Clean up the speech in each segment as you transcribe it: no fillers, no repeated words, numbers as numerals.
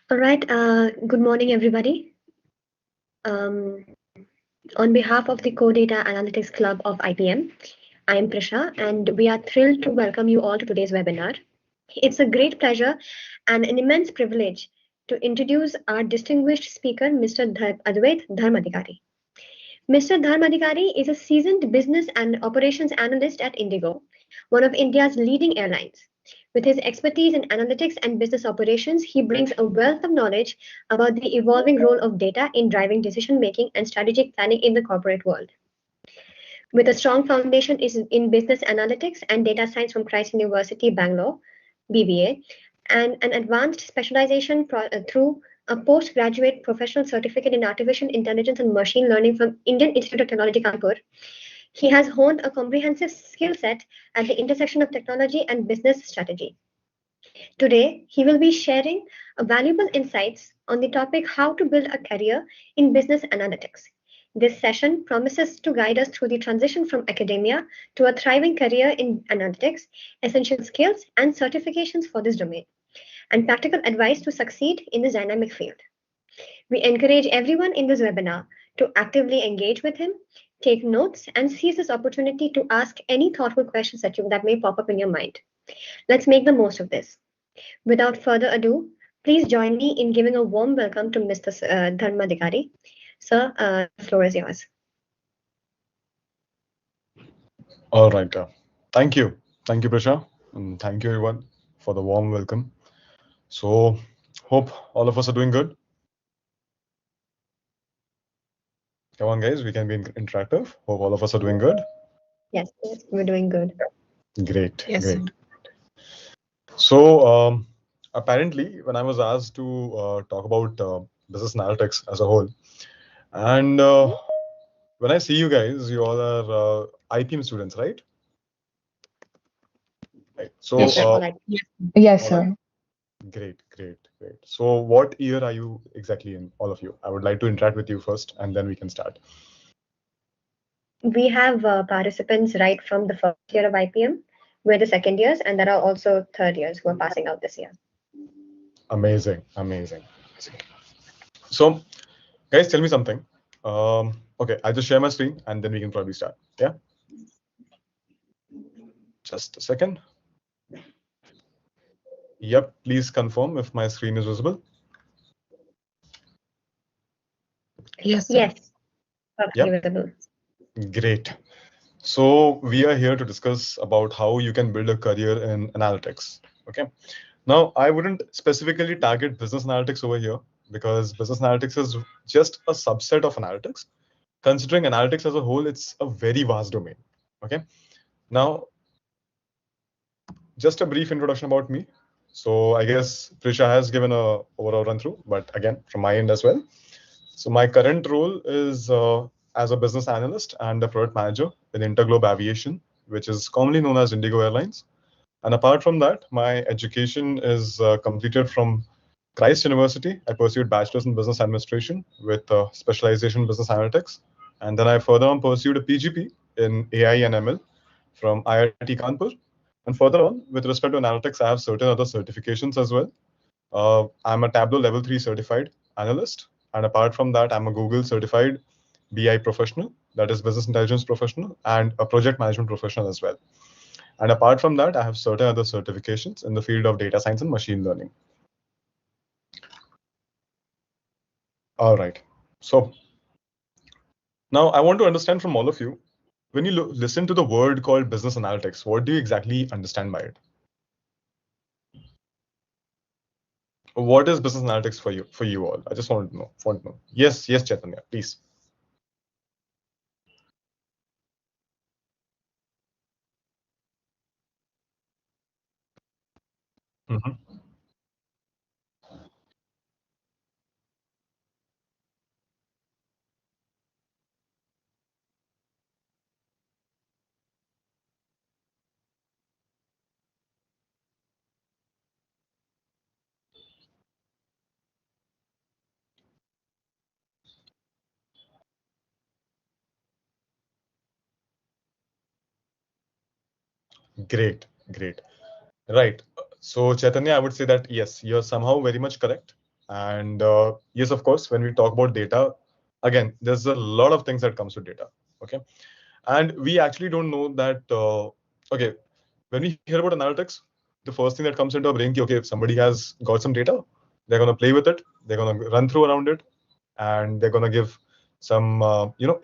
All right. Good morning, everybody. On behalf of the Codata Analytics Club of IPM, I am Prisha, and we are thrilled to welcome you all to today's webinar. It's a great pleasure and an immense privilege to introduce our distinguished speaker, Mr. Advait Dharmadhikari. Mr. Dharmadhikari is a seasoned business and operations analyst at Indigo, one of India's leading airlines. With his expertise in analytics and business operations, he brings a wealth of knowledge about the evolving role of data in driving decision making and strategic planning in the corporate world. With a strong foundation in business analytics and data science from Christ University, Bangalore, BBA, and an advanced specialization through a postgraduate professional certificate in artificial intelligence and machine learning from Indian Institute of Technology, Kanpur, he has honed a comprehensive skill set at the intersection of technology and business strategy. Today, he will be sharing valuable insights on the topic how to build a career in business analytics. This session promises to guide us through the transition from academia to a thriving career in analytics, essential skills and certifications for this domain, and practical advice to succeed in this dynamic field. We encourage everyone in this webinar to actively engage with him, take notes, and seize this opportunity to ask any thoughtful questions that may pop up in your mind. Let's make the most of this. Without further ado, please join me in giving a warm welcome to Mr. Dharmadhikari. Sir, the floor is yours. All right. Thank you. Thank you, Prisha. And thank you, everyone, for the warm welcome. So, hope all of us are doing good. Come on, guys, we can be interactive. Hope all of us are doing good. Yes, we're doing good. Great. Yes, great. So, apparently, when I was asked to talk about business analytics as a whole, and when I see you guys, you all are IPM students, right? Right. So, Yes, sir. Yes, sir. Great. So what year are you exactly in, all of you? I would like to interact with you first, and then we can start. We have participants right from the first year of IPM, we're the second years, and there are also third years who are passing out this year. Amazing. So, guys, tell me something. Okay, I'll just share my screen, and then we can probably start. Yeah. Just a second. Yep, please confirm if my screen is visible. Yes, sir. Yes, perfectly visible. Great. So we are here to discuss about how you can build a career in analytics. Okay. Now, I wouldn't specifically target business analytics over here because business analytics is just a subset of analytics. Considering analytics as a whole, it's a very vast domain. Okay. Now, just a brief introduction about me. So I guess Prisha has given a overall run through, but again, from my end as well. So my current role is as a business analyst and a product manager in Interglobe Aviation, which is commonly known as Indigo Airlines. And apart from that, my education is completed from Christ University. I pursued bachelor's in business administration with specialization in business analytics. And then I further on pursued a PGP in AI and ML from IIT Kanpur. And further on, with respect to analytics, I have certain other certifications as well. I'm a Tableau Level 3 certified analyst. And apart from that, I'm a Google certified BI professional, that is business intelligence professional, and a project management professional as well. And apart from that, I have certain other certifications in the field of data science and machine learning. All right. So now I want to understand from all of you, when you listen to the word called business analytics, what do you exactly understand by it? What is business analytics for you all? I just want to know. Yes, Chaitanya, please. Mm-hmm. Great. Right. So Chaitanya, I would say that yes, you're somehow very much correct. And yes, of course, when we talk about data, again, there's a lot of things that comes with data. Okay, and we actually don't know that. Okay, when we hear about analytics, the first thing that comes into our brain, okay, if somebody has got some data, they're gonna play with it, they're gonna run through around it, and they're gonna give some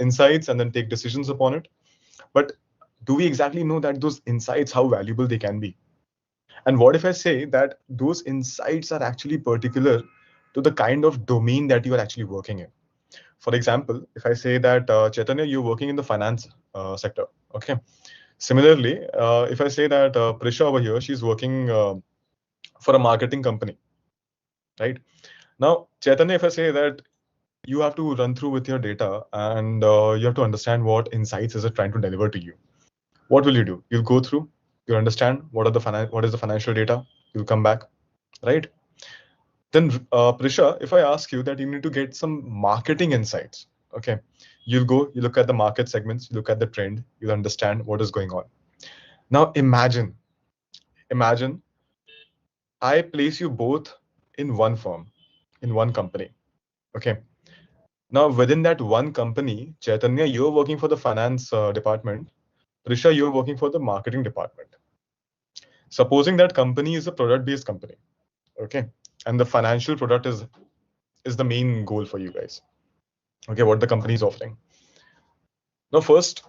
insights and then take decisions upon it. But do we exactly know that those insights, how valuable they can be? And what if I say that those insights are actually particular to the kind of domain that you are actually working in? For example, if I say that Chaitanya, you're working in the finance sector. Okay. Similarly, if I say that Prisha over here, she's working for a marketing company, right? Now, Chaitanya, if I say that you have to run through with your data and you have to understand what insights is it trying to deliver to you, what will you do? You'll go through, you'll understand what is the financial data, you'll come back, right? Then, Prisha, if I ask you that you need to get some marketing insights, okay, you'll go, you look at the market segments, you look at the trend, you'll understand what is going on. Now, imagine I place you both in one firm, in one company, okay. Now, within that one company, Chaitanya, you're working for the finance department. Prisha, you're working for the marketing department. Supposing that company is a product-based company, okay, and the financial product is the main goal for you guys. Okay, what the company is offering. Now, first,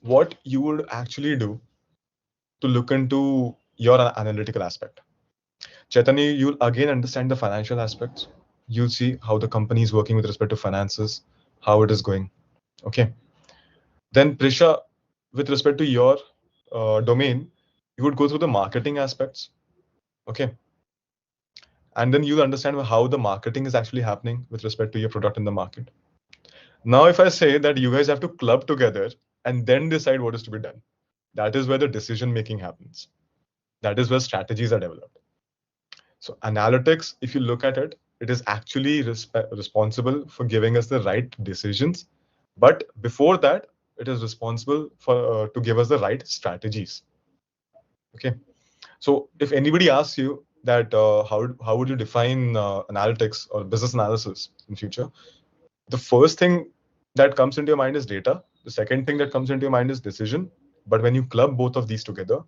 what you would actually do to look into your analytical aspect. Chaitanya, you'll again understand the financial aspects. You'll see how the company is working with respect to finances, how it is going. Okay. Then, Prisha, with respect to your domain, you would go through the marketing aspects. Okay. And then you'll understand how the marketing is actually happening with respect to your product in the market. Now, if I say that you guys have to club together and then decide what is to be done, that is where the decision making happens. That is where strategies are developed. So analytics, if you look at it, it is actually responsible for giving us the right decisions. But before that, it is responsible for to give us the right strategies. Okay. So if anybody asks you that how would you define analytics or business analysis in future, the first thing that comes into your mind is data. The second thing that comes into your mind is decision. But when you club both of these together,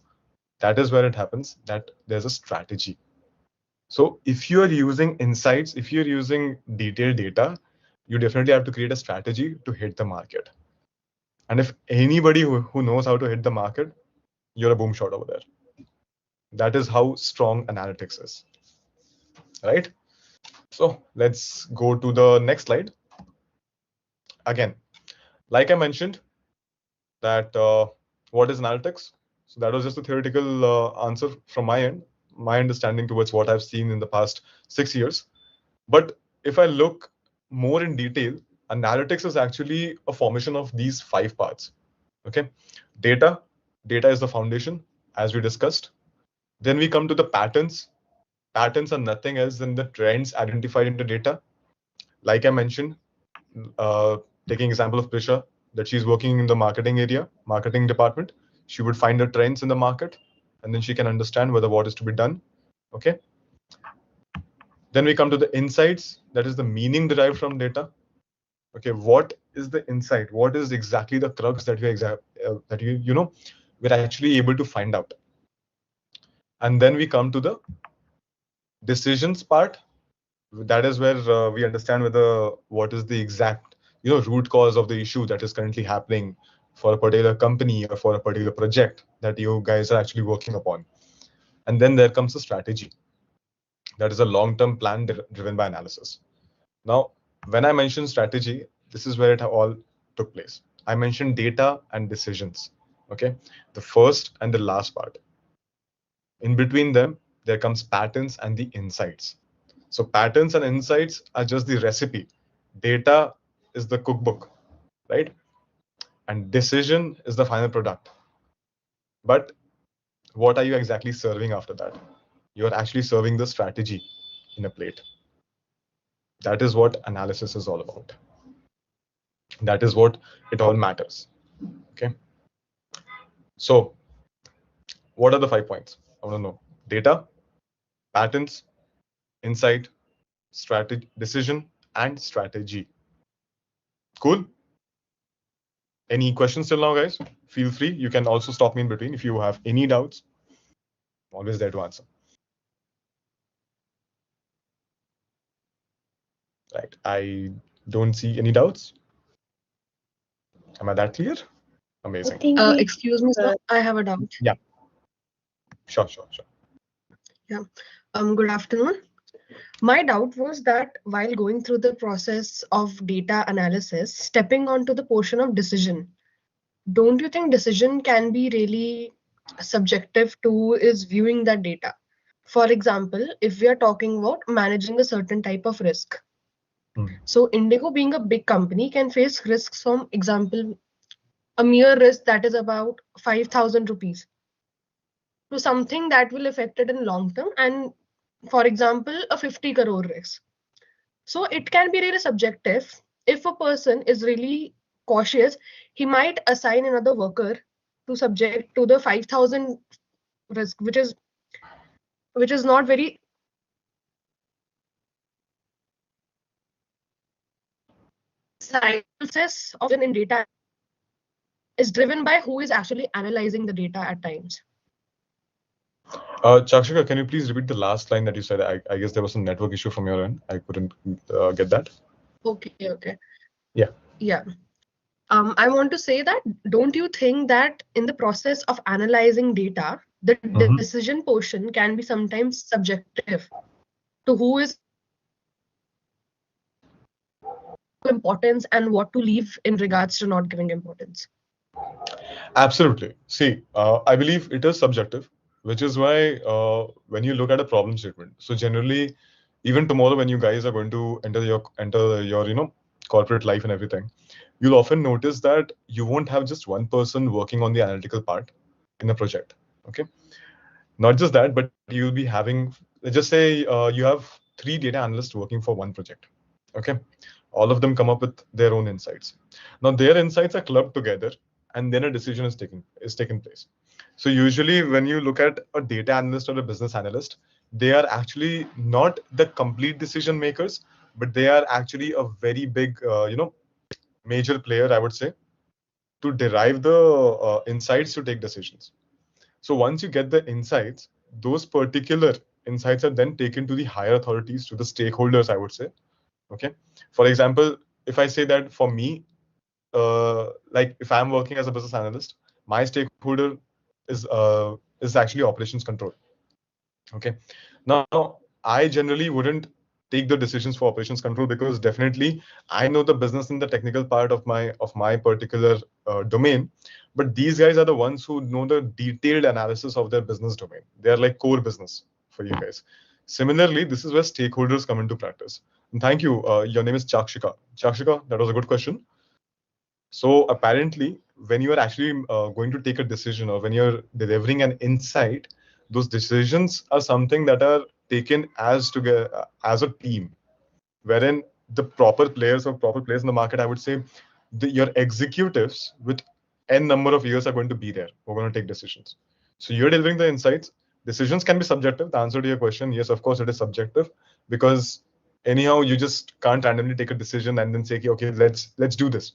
that is where it happens that there's a strategy. So if you are using insights, if you're using detailed data, you definitely have to create a strategy to hit the market. And if anybody who knows how to hit the market, you're a boom shot over there. That is how strong analytics is, right? So let's go to the next slide. Again, like I mentioned, that what is analytics? So that was just a theoretical answer from my end, my understanding towards what I've seen in the past 6 years. But if I look more in detail, analytics is actually a formation of these 5 parts. Okay, data. Data is the foundation, as we discussed. Then we come to the patterns. Patterns are nothing else than the trends identified into data. Like I mentioned, uh, taking example of Prisha, that she's working in the marketing area, marketing department. She would find the trends in the market, and then she can understand whether what is to be done. Okay. Then we come to the insights. That is the meaning derived from data. Okay, what is the insight? What is exactly the crux that we're actually able to find out? And then we come to the decisions part. That is where we understand whether what is the exact root cause of the issue that is currently happening for a particular company or for a particular project that you guys are actually working upon. And then there comes the strategy. That is a long-term plan driven by analysis. Now, when I mention strategy, this is where it all took place. I mentioned data and decisions. Okay, the first and the last part. In between them, there comes patterns and the insights. So patterns and insights are just the recipe. Data is the cookbook, right? And decision is the final product. But what are you exactly serving after that? You are actually serving the strategy in a plate. That is what analysis is all about. That is what it all matters. Okay. So what are the 5 points? I want to know data, patterns, insight, decision, and strategy. Cool. Any questions till now, guys? Feel free. You can also stop me in between if you have any doubts. I'm always there to answer. Right. I don't see any doubts. Am I that clear? Amazing. I think we, Excuse me, sir. I have a doubt. Yeah. Sure. Yeah. Good afternoon. My doubt was that while going through the process of data analysis, stepping onto the portion of decision, don't you think decision can be really subjective to who is viewing that data? For example, if we are talking about managing a certain type of risk. So Indigo being a big company can face risks from example, a mere risk that is about 5,000 rupees to something that will affect it in long term, and for example a 50 crore risk. So it can be really subjective. If a person is really cautious, he might assign another worker to subject to the 5,000 risk, which is not very process of in data is driven by who is actually analyzing the data at times. Chakshika, can you please repeat the last line that you said? I guess there was some network issue from your end. I couldn't get that. Okay. Yeah. I want to say that don't you think that in the process of analyzing data, the decision portion can be sometimes subjective to who is importance and what to leave in regards to not giving importance? Absolutely. See, I believe it is subjective, which is why when you look at a problem statement, so generally, even tomorrow when you guys are going to enter your corporate life and everything, you'll often notice that you won't have just one person working on the analytical part in a project. Okay. Not just that, but you'll be having, let's just say you have 3 data analysts working for one project. Okay. All of them come up with their own insights. Now their insights are clubbed together, and then a decision is taken place. So usually when you look at a data analyst or a business analyst, they are actually not the complete decision makers, but they are actually a very big major player, I would say, to derive the insights to take decisions. So once you get the insights, those particular insights are then taken to the higher authorities, to the stakeholders, I would say. Okay. For example, if I say that for me, like if I'm working as a business analyst, my stakeholder is actually operations control. Okay. Now I generally wouldn't take the decisions for operations control, because definitely I know the business and the technical part of my particular domain, but these guys are the ones who know the detailed analysis of their business domain. They are like core business for you guys. Similarly, this is where stakeholders come into practice. And thank you. Your name is Chakshika. Chakshika, that was a good question. So apparently, when you are actually going to take a decision, or when you're delivering an insight, those decisions are something that are taken as as a team, wherein the proper players in the market, I would say, your executives with n number of years are going to be there. We're going to take decisions. So you're delivering the insights. Decisions can be subjective. The answer to your question, yes, of course, it is subjective, because anyhow, you just can't randomly take a decision and then say, okay, let's do this,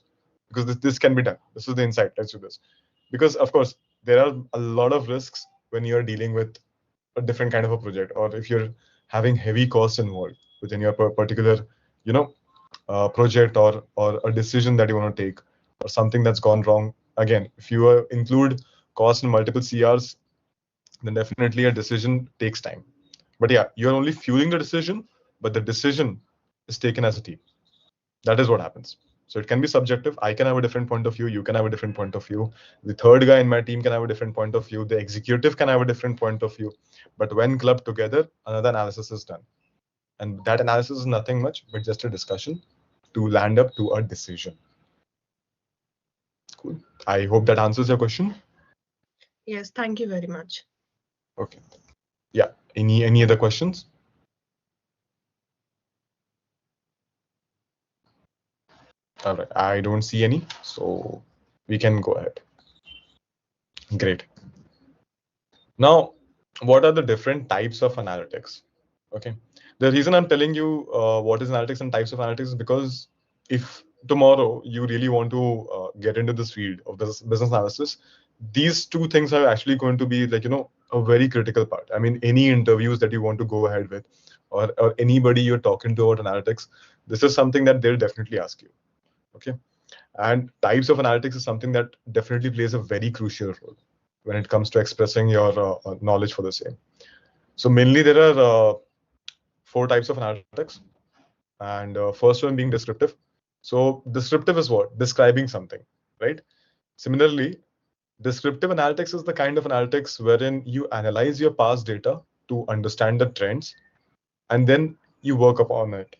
because this can be done. This is the insight. Let's do this. Because of course, there are a lot of risks when you're dealing with a different kind of a project, or if you're having heavy costs involved within your particular, project, or a decision that you want to take, or something that's gone wrong. Again, if you include cost in multiple CRs, then definitely a decision takes time. But yeah, you're only fueling the decision, but the decision is taken as a team. That is what happens. So it can be subjective. I can have a different point of view. You can have a different point of view. The third guy in my team can have a different point of view. The executive can have a different point of view. But when clubbed together, another analysis is done. And that analysis is nothing much but just a discussion to land up to a decision. Cool. I hope that answers your question. Yes, thank you very much. Okay. Yeah. Any other questions? All right. I don't see any, so we can go ahead. Great. Now, what are the different types of analytics? Okay. The reason I'm telling you what is analytics and types of analytics is because if tomorrow you really want to get into this field of business analysis, these two things are actually going to be like, a very critical part. I mean, any interviews that you want to go ahead with, or anybody you're talking to about analytics, this is something that they'll definitely ask you. Okay. And types of analytics is something that definitely plays a very crucial role when it comes to expressing your knowledge for the same. So mainly there are four types of analytics, and first one being descriptive. So descriptive is what? Describing something, right? Similarly, descriptive analytics is the kind of analytics wherein you analyze your past data to understand the trends, and then you work upon it.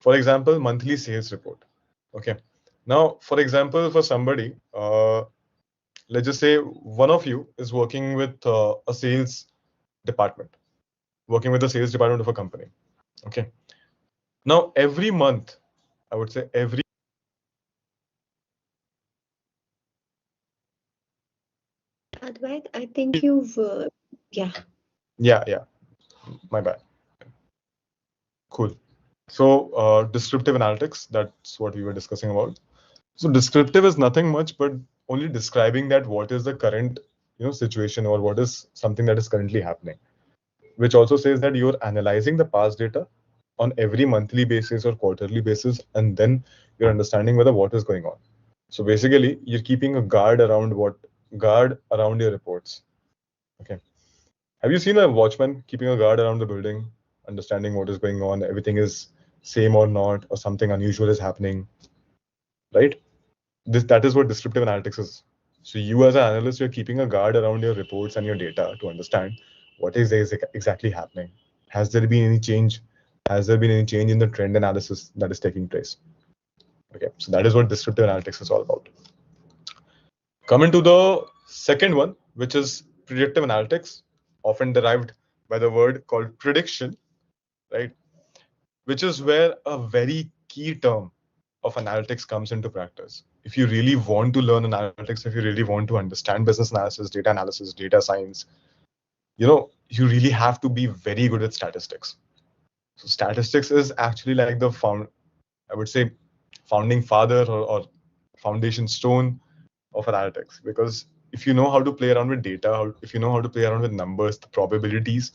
For example, monthly sales report. Okay. Now, for example, for somebody, let's just say one of you is working with a sales department, working with the sales department of a company. Okay. Now, every month, I would say every Advait, I think you've, yeah. yeah, my bad. Cool. So descriptive analytics, that's what we were discussing about. So descriptive is nothing much but only describing that what is the current situation, or what is something that is currently happening, which also says that you're analyzing the past data on every monthly basis or quarterly basis, and then you're understanding whether what is going on. So basically you're keeping a guard around your reports. Okay. Have you seen a watchman keeping a guard around the building, understanding what is going on, everything is same or not, or something unusual is happening, right? That is what descriptive analytics is. So you as an analyst, you're keeping a guard around your reports and your data to understand what is exactly happening. Has there been any change? Has there been any change in the trend analysis that is taking place? Okay, so that is what descriptive analytics is all about. Coming to the second one, which is predictive analytics, often derived by the word called prediction, right? Which is where a very key term of analytics comes into practice. If you really want to learn analytics, if you really want to understand business analysis, data science, you really have to be very good at statistics. So statistics is actually like I would say, founding father, or foundation stone of analytics, because if you know how to play around with data, if you know how to play around with numbers, the probabilities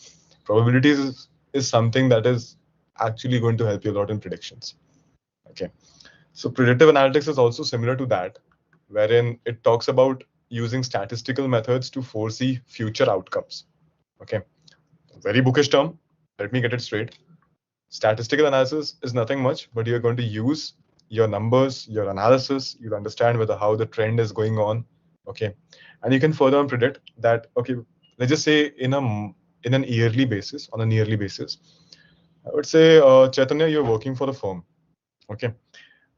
is something that is actually going to help you a lot in predictions. Okay. So predictive analytics is also similar to that, wherein it talks about using statistical methods to foresee future outcomes. Okay. Very bookish term. Let me get it straight. Statistical analysis is nothing much, but you're going to use your numbers, your analysis, you'll understand whether how the trend is going on. Okay. And you can further predict that, okay, let's just say on an yearly basis, I would say, Chaitanya, you're working for a firm. Okay.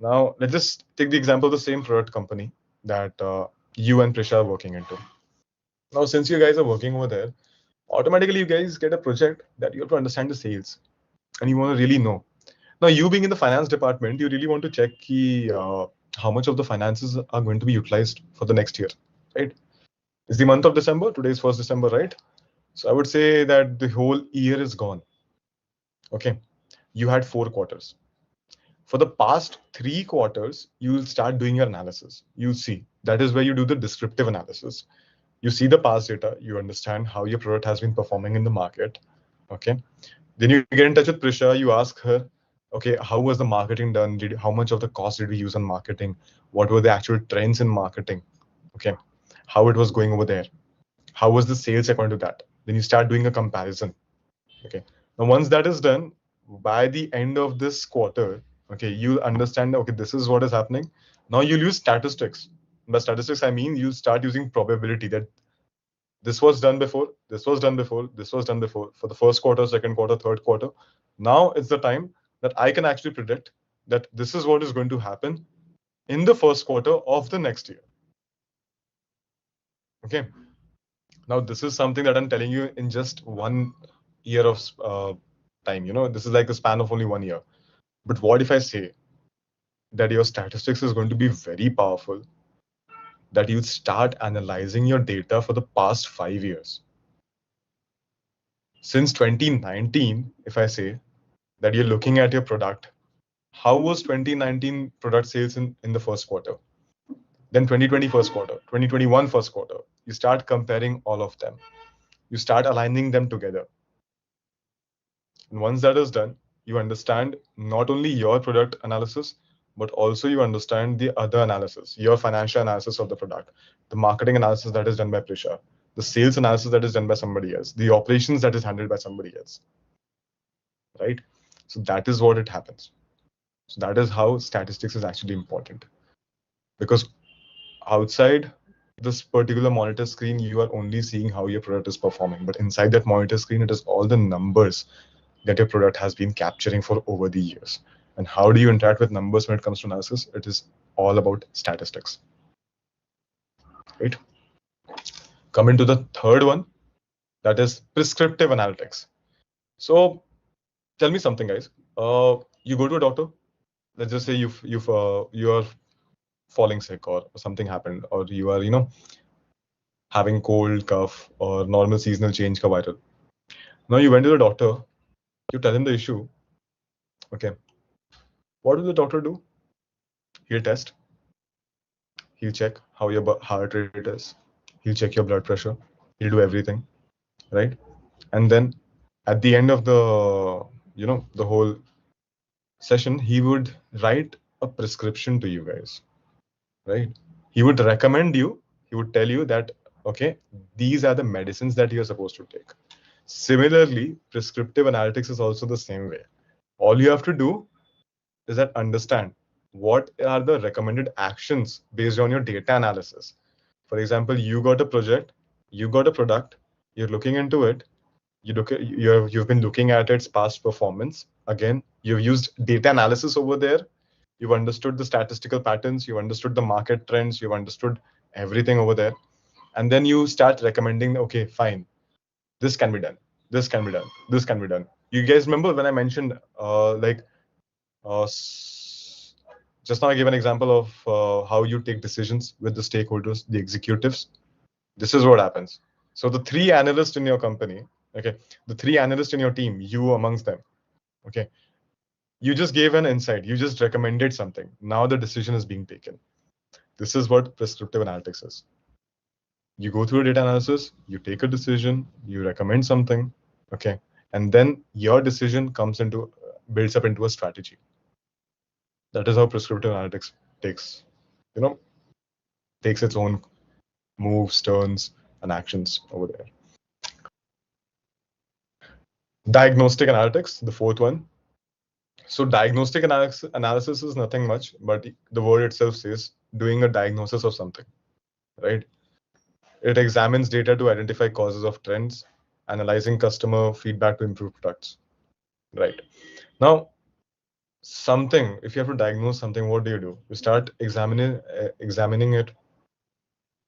Now, let's just take the example of the same product company that you and Prisha are working into. Now, since you guys are working over there, automatically you guys get a project that you have to understand the sales, and you want to really know. Now, you being in the finance department, you really want to check how much of the finances are going to be utilized for the next year, right? It's the month of December. Today is 1st December, right? So I would say that the whole year is gone. Okay. You had 4 quarters. For the past 3 quarters, you'll start doing your analysis. You'll see. That is where you do the descriptive analysis. You see the past data, you understand how your product has been performing in the market. Okay. Then you get in touch with Prisha, you ask her, okay, how was the marketing done? How much of the cost did we use on marketing? What were the actual trends in marketing? Okay. How it was going over there? How was the sales according to that? Then you start doing a comparison. Okay. Now, once that is done, by the end of this quarter, okay, you'll understand, okay, this is what is happening. Now you'll use statistics. By statistics, I mean you start using probability, that this was done before, this was done before, this was done before, for the first quarter, second quarter, third quarter. Now it's the time that I can actually predict that this is what is going to happen in the first quarter of the next year. Okay. Now this is something that I'm telling you in just 1 year of time. This is like a span of only 1 year. But what if I say that your statistics is going to be very powerful, that you start analyzing your data for the past 5 years? Since 2019, if I say that you're looking at your product, how was 2019 product sales in the first quarter? Then 2020 first quarter, 2021 first quarter. You start comparing all of them. You start aligning them together. And once that is done, you understand not only your product analysis, but also you understand the other analysis, your financial analysis of the product, the marketing analysis that is done by Prisha, the sales analysis that is done by somebody else, the operations that is handled by somebody else. Right? So that is what it happens. So that is how statistics is actually important. Because outside this particular monitor screen, you are only seeing how your product is performing. But inside that monitor screen, it is all the numbers that your product has been capturing for over the years. And how do you interact with numbers when it comes to analysis? It is all about statistics. Right? Coming to the third one, that is prescriptive analytics. So tell me something, guys. You go to a doctor. Let's just say you are falling sick or something happened, or you are having cold, cough, or normal seasonal change ka viral. Now you went to the doctor. You tell him the issue. Okay. What will the doctor do? He'll test. He'll check how your heart rate is. He'll check your blood pressure. He'll do everything, right? And then at the end of the whole session, he would write a prescription to you guys, right? He would recommend you. He would tell you that, okay, these are the medicines that you're supposed to take. Similarly, prescriptive analytics is also the same way. All you have to do is that understand what are the recommended actions based on your data analysis. For example, you got a project, you got a product, you're looking into it, you've been looking at its past performance. Again, you've used data analysis over there. You've understood the statistical patterns, you've understood the market trends, you've understood everything over there. And then you start recommending, okay, fine, this can be done, this can be done, this can be done. You guys remember when I mentioned just now I gave an example of how you take decisions with the stakeholders, the executives. This is what happens. So the three analysts in your company, okay, the three analysts in your team, you amongst them, okay, you just gave an insight, you just recommended something. Now the decision is being taken. This is what prescriptive analytics is. You go through a data analysis, you take a decision, you recommend something, okay, and then your decision builds up into a strategy. That is how prescriptive analytics takes its own moves, turns, and actions over there. Diagnostic analytics, the fourth one. So diagnostic analysis is nothing much, but the word itself says doing a diagnosis of something, right? It examines data to identify causes of trends, analyzing customer feedback to improve products, right? Now, if you have to diagnose something, what do? You start examining it.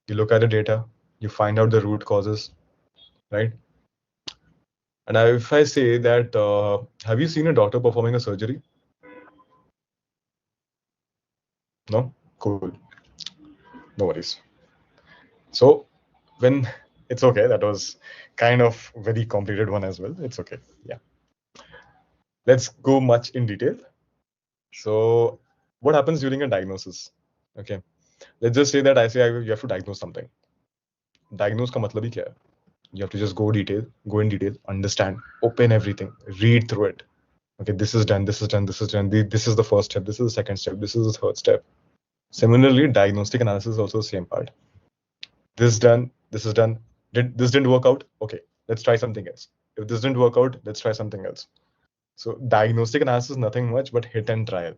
You look at the data, you find out the root causes, right? And if I say that, have you seen a doctor performing a surgery? No? Cool. No worries. So when it's okay, that was kind of very complicated one as well. It's okay. Yeah. Let's go much in detail. So what happens during a diagnosis? Okay. Let's just say that you have to diagnose something. Diagnose ka matlab hi kya hai? You have to just go in detail, understand, open everything, read through it. Okay, this is done, this is done, this is done. This is the first step, this is the second step, this is the third step. Similarly, diagnostic analysis is also the same part. This done, this is done. This didn't work out? Okay, let's try something else. If this didn't work out, let's try something else. So diagnostic analysis is nothing much but hit and trial.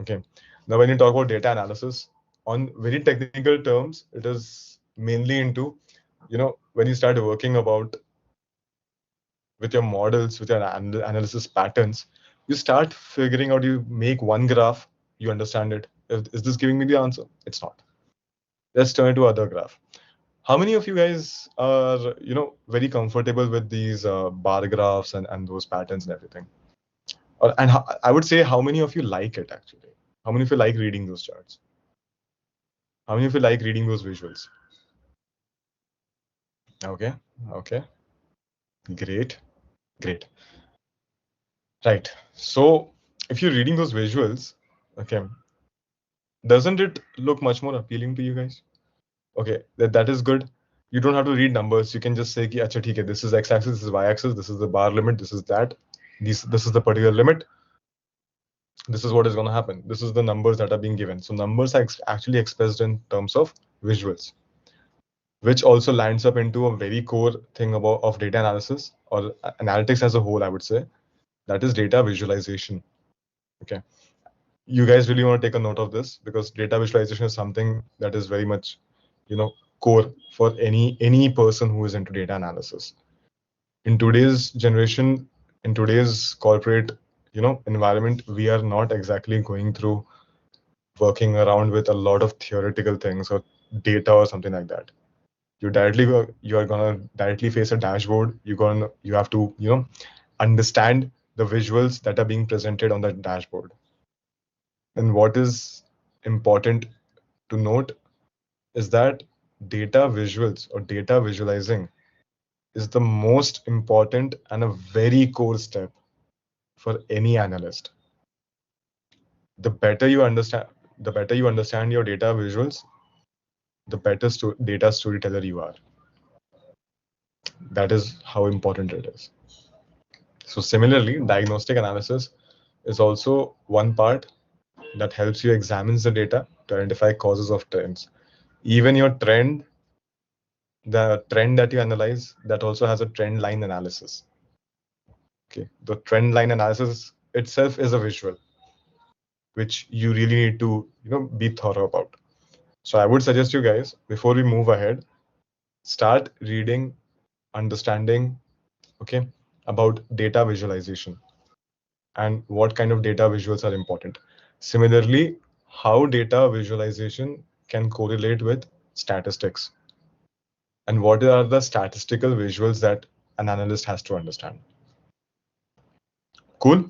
Okay. Now, when you talk about data analysis, on very technical terms, it is mainly into, when you start working with your models, with your analysis patterns, you start figuring out, you make one graph, you understand it. Is this giving me the answer? It's not. Let's turn to other graph. How many of you guys are, very comfortable with these bar graphs and those patterns and everything? I would say, how many of you like it actually? How many of you like reading those charts? How many of you like reading those visuals? Okay. Great. Right. So if you're reading those visuals, okay, doesn't it look much more appealing to you guys? Okay, that is good. You don't have to read numbers. You can just say, "Acha, theek hai, this is x-axis, this is y-axis, this is the bar limit, this is that, this is the particular limit. This is what is going to happen. This is the numbers that are being given." So numbers are actually expressed in terms of visuals, which also lands up into a very core thing of data analysis or analytics as a whole, I would say. That is data visualization. Okay. You guys really want to take a note of this, because data visualization is something that is very much, core for any person who is into data analysis. In today's generation, in today's corporate, environment, we are not exactly going through working around with a lot of theoretical things or data or something like that. You are gonna directly face a dashboard. You have to understand the visuals that are being presented on the dashboard. And what is important to note is that data visuals or data visualizing is the most important and a very core step for any analyst. The better you understand your data visuals, the better data storyteller you are. That is how important it is. So similarly, diagnostic analysis is also one part that helps you examine the data to identify causes of trends. Even the trend that you analyze, that also has a trend line analysis. Okay, the trend line analysis itself is a visual, which you really need to be thorough about. So I would suggest you guys, before we move ahead, start reading, understanding, okay, about data visualization and what kind of data visuals are important. Similarly, how data visualization can correlate with statistics, and what are the statistical visuals that an analyst has to understand. Cool?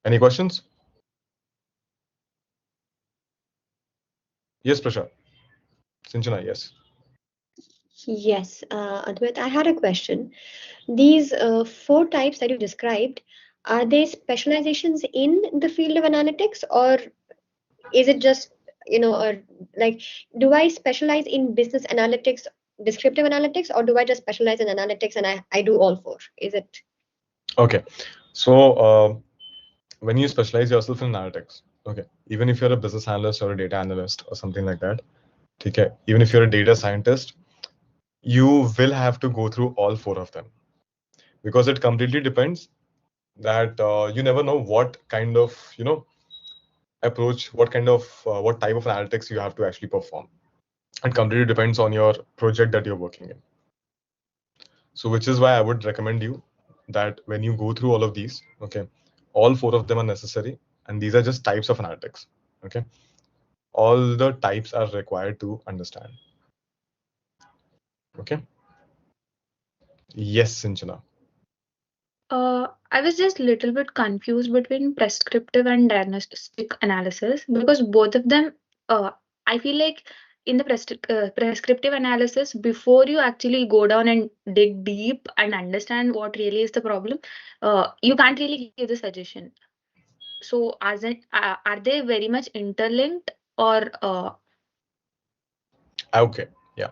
Any questions? Yes, Prashant. Sinchana, yes. Yes, Advait, I had a question. These four types that you described, are they specializations in the field of analytics, or is it just, or like, do I specialize in business analytics, descriptive analytics, or do I just specialize in analytics and I do all four? Is it? Okay. So when you specialize yourself in analytics, okay, even if you're a business analyst or a data analyst or something like that, okay, even if you're a data scientist, you will have to go through all four of them, because it completely depends that you never know what kind of approach, what type of analytics you have to actually perform. It completely depends on your project that you're working in. So which is why I would recommend you that when you go through all of these, okay, all four of them are necessary, and these are just types of analytics. Okay, all the types are required to understand. Okay. Yes, Sinchana. I was just a little bit confused between prescriptive and diagnostic analysis, because both of them, I feel like in the prescriptive analysis, before you actually go down and dig deep and understand what really is the problem, you can't really give the suggestion. So, are they very much interlinked, or Okay. Yeah.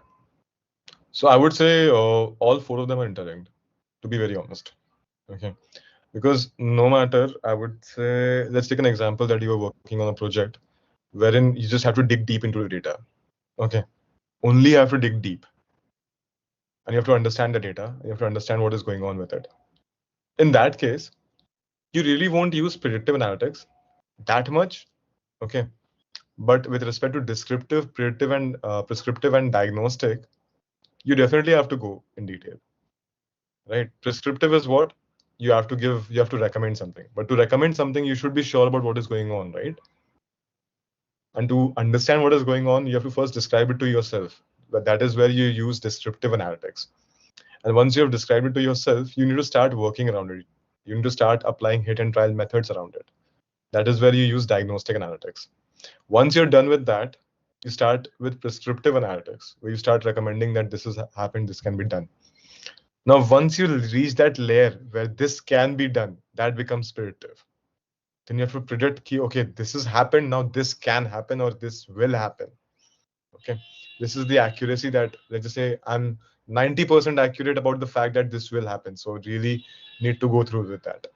So I would say all four of them are interlinked, to be very honest. Okay. Because no matter, I would say, let's take an example that you are working on a project wherein you just have to dig deep into the data. Okay. Only you have to dig deep, and you have to understand the data. You have to understand what is going on with it. In that case, you really won't use predictive analytics that much. Okay. But with respect to descriptive, predictive, and prescriptive and diagnostic, you definitely have to go in detail. Right? Prescriptive is what you have to recommend something. But to recommend something, you should be sure about what is going on, right? And to understand what is going on, you have to first describe it to yourself. But that is where you use descriptive analytics. And once you have described it to yourself, you need to start working around it. You need to start applying hit and trial methods around it. That is where you use diagnostic analytics. Once you're done with that, you start with prescriptive analytics, where you start recommending that this has happened, this can be done. Now, once you reach that layer where this can be done, that becomes predictive. Then you have to predict, key, okay, this has happened, now this can happen or this will happen. Okay, this is the accuracy that, let's just say I'm 90% accurate about the fact that this will happen. So really need to go through with that.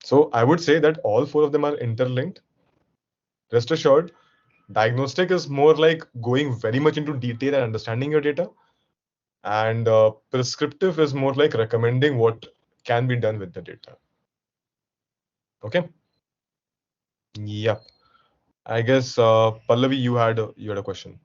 So I would say that all four of them are interlinked. Rest assured, diagnostic is more like going very much into detail and understanding your data. And prescriptive is more like recommending what can be done with the data. Okay. Yep. I guess Pallavi, you had a question.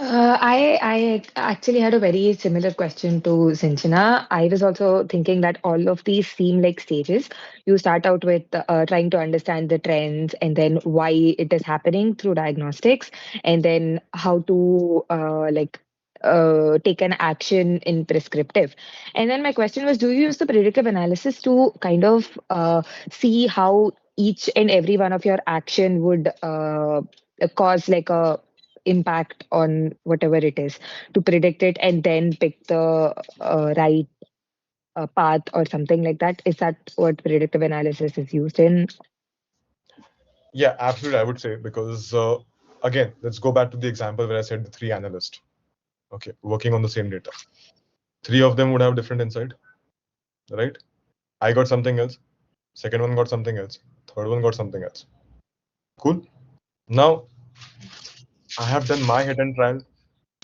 I actually had a very similar question to Sinchana. I was also thinking that all of these seem like stages. You start out with trying to understand the trends and then why it is happening through diagnostics, and then how to take an action in prescriptive. And then my question was, do you use the predictive analysis to kind of see how each and every one of your action would cause like a impact on whatever it is to predict it and then pick the right path or something like that? Is that what predictive analysis is used in? Yeah, absolutely. I would say because again, let's go back to the example where I said the three analysts. Okay, working on the same data. Three of them would have different insight, right? I got something else. Second one got something else. Third one got something else. Cool. Now I have done my hit and trial.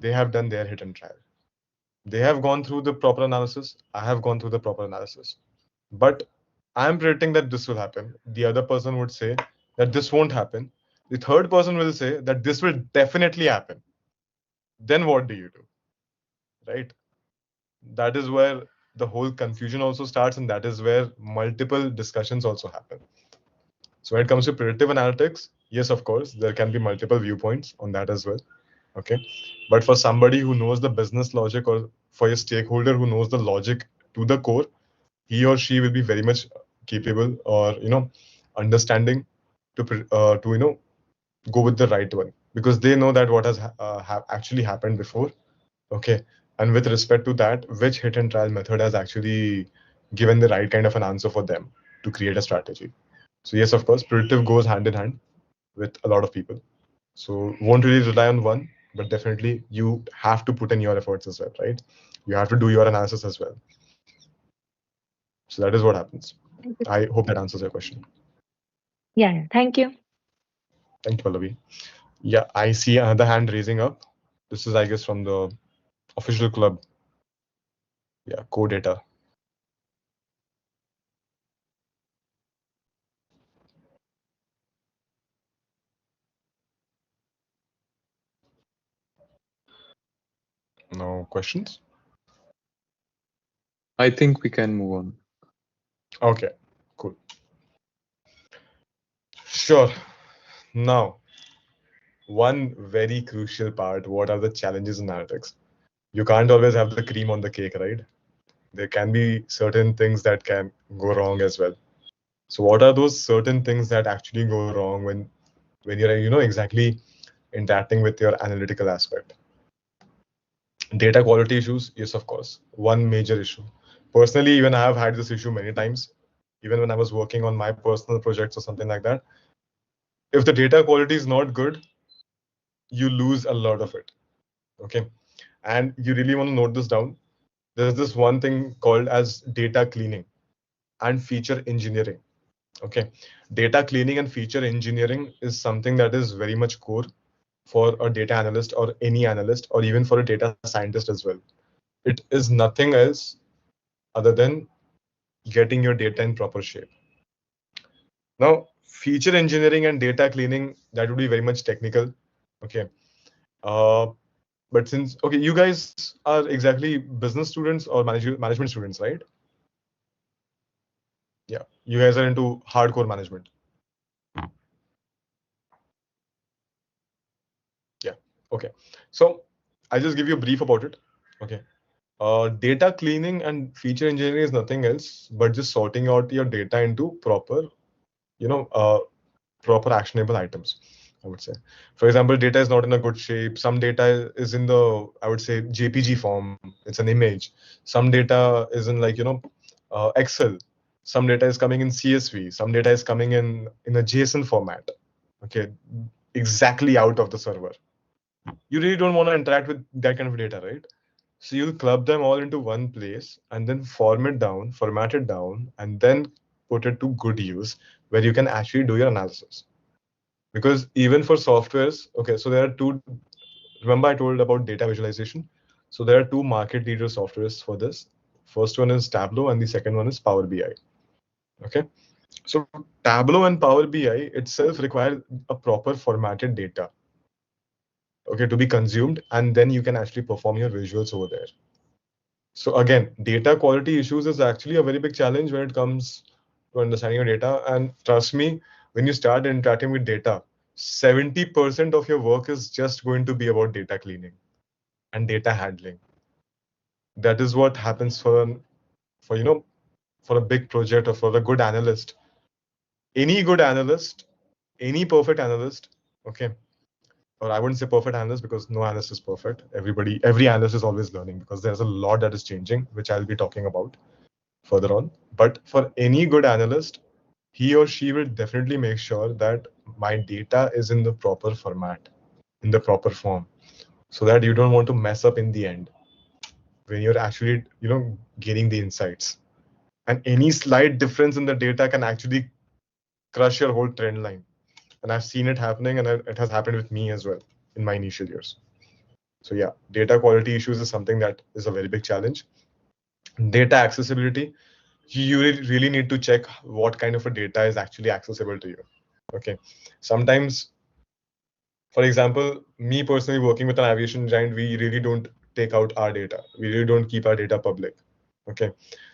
They have done their hit and trial. They have gone through the proper analysis. I have gone through the proper analysis. But I'm predicting that this will happen. The other person would say that this won't happen. The third person will say that this will definitely happen. Then what do you do? Right? That is where the whole confusion also starts, and that is where multiple discussions also happen. So when it comes to predictive analytics, yes, of course, there can be multiple viewpoints on that as well. Okay. But for somebody who knows the business logic, or for a stakeholder who knows the logic to the core, he or she will be very much capable or understanding to go with the right one, because they know that what has actually happened before. Okay. And with respect to that, which hit and trial method has actually given the right kind of an answer for them to create a strategy. So yes, of course, predictive goes hand in hand with a lot of people. So won't really rely on one, but definitely you have to put in your efforts as well, right? You have to do your analysis as well. So that is what happens. I hope that answers your question. Yeah, thank you. Thank you, Pallavi. Yeah, I see another hand raising up. This is, I guess, from the official club. Yeah, Codata. No questions? I think we can move on. Okay, cool. Sure. Now, one very crucial part, what are the challenges in analytics? You can't always have the cream on the cake, right? There can be certain things that can go wrong as well. So what are those certain things that actually go wrong when you're exactly interacting with your analytical aspect? Data quality issues, yes, of course, one major issue. Personally, even I have had this issue many times, even when I was working on my personal projects or something like that. If the data quality is not good, you lose a lot of it. Okay. And you really want to note this down. There's this one thing called as data cleaning and feature engineering. Okay. Data cleaning and feature engineering is something that is very much core for a data analyst or any analyst, or even for a data scientist as well. It is nothing else other than getting your data in proper shape. Now, feature engineering and data cleaning, that would be very much technical. Okay. But since, okay, you guys are exactly business students or management students, right? Yeah, you guys are into hardcore management. Yeah, okay. So I'll just give you a brief about it. Okay. Data cleaning and feature engineering is nothing else but just sorting out your data into proper, proper actionable items. I would say. For example, data is not in a good shape. Some data is in the, I would say, JPG form. It's an image. Some data is in like, Excel. Some data is coming in CSV. Some data is coming in a JSON format. Okay, exactly out of the server. You really don't want to interact with that kind of data, right? So you'll club them all into one place and then format it down, and then put it to good use where you can actually do your analysis. Because even for softwares, okay, so there are two. Remember I told about data visualization. So there are two market leader softwares for this. First one is Tableau and the second one is Power BI. Okay, so Tableau and Power BI itself require a proper formatted data, okay, to be consumed, and then you can actually perform your visuals over there. So again, data quality issues is actually a very big challenge when it comes to understanding your data. And trust me, when you start interacting with data, 70% of your work is just going to be about data cleaning and data handling. That is what happens for a big project or for a good analyst. Any good analyst, any perfect analyst, okay, or I wouldn't say perfect analyst because no analyst is perfect. Every analyst is always learning because there's a lot that is changing, which I'll be talking about further on. But for any good analyst, he or she will definitely make sure that my data is in the proper format, in the proper form, so that you don't want to mess up in the end when you're actually, gaining the insights. And any slight difference in the data can actually crush your whole trend line. And I've seen it happening, and it has happened with me as well in my initial years. So yeah, data quality issues is something that is a very big challenge. Data accessibility, you really need to check what kind of a data is actually accessible to you. Okay, sometimes, for example, me personally working with an aviation giant, we really don't take out our data. We really don't keep our data public. Okay,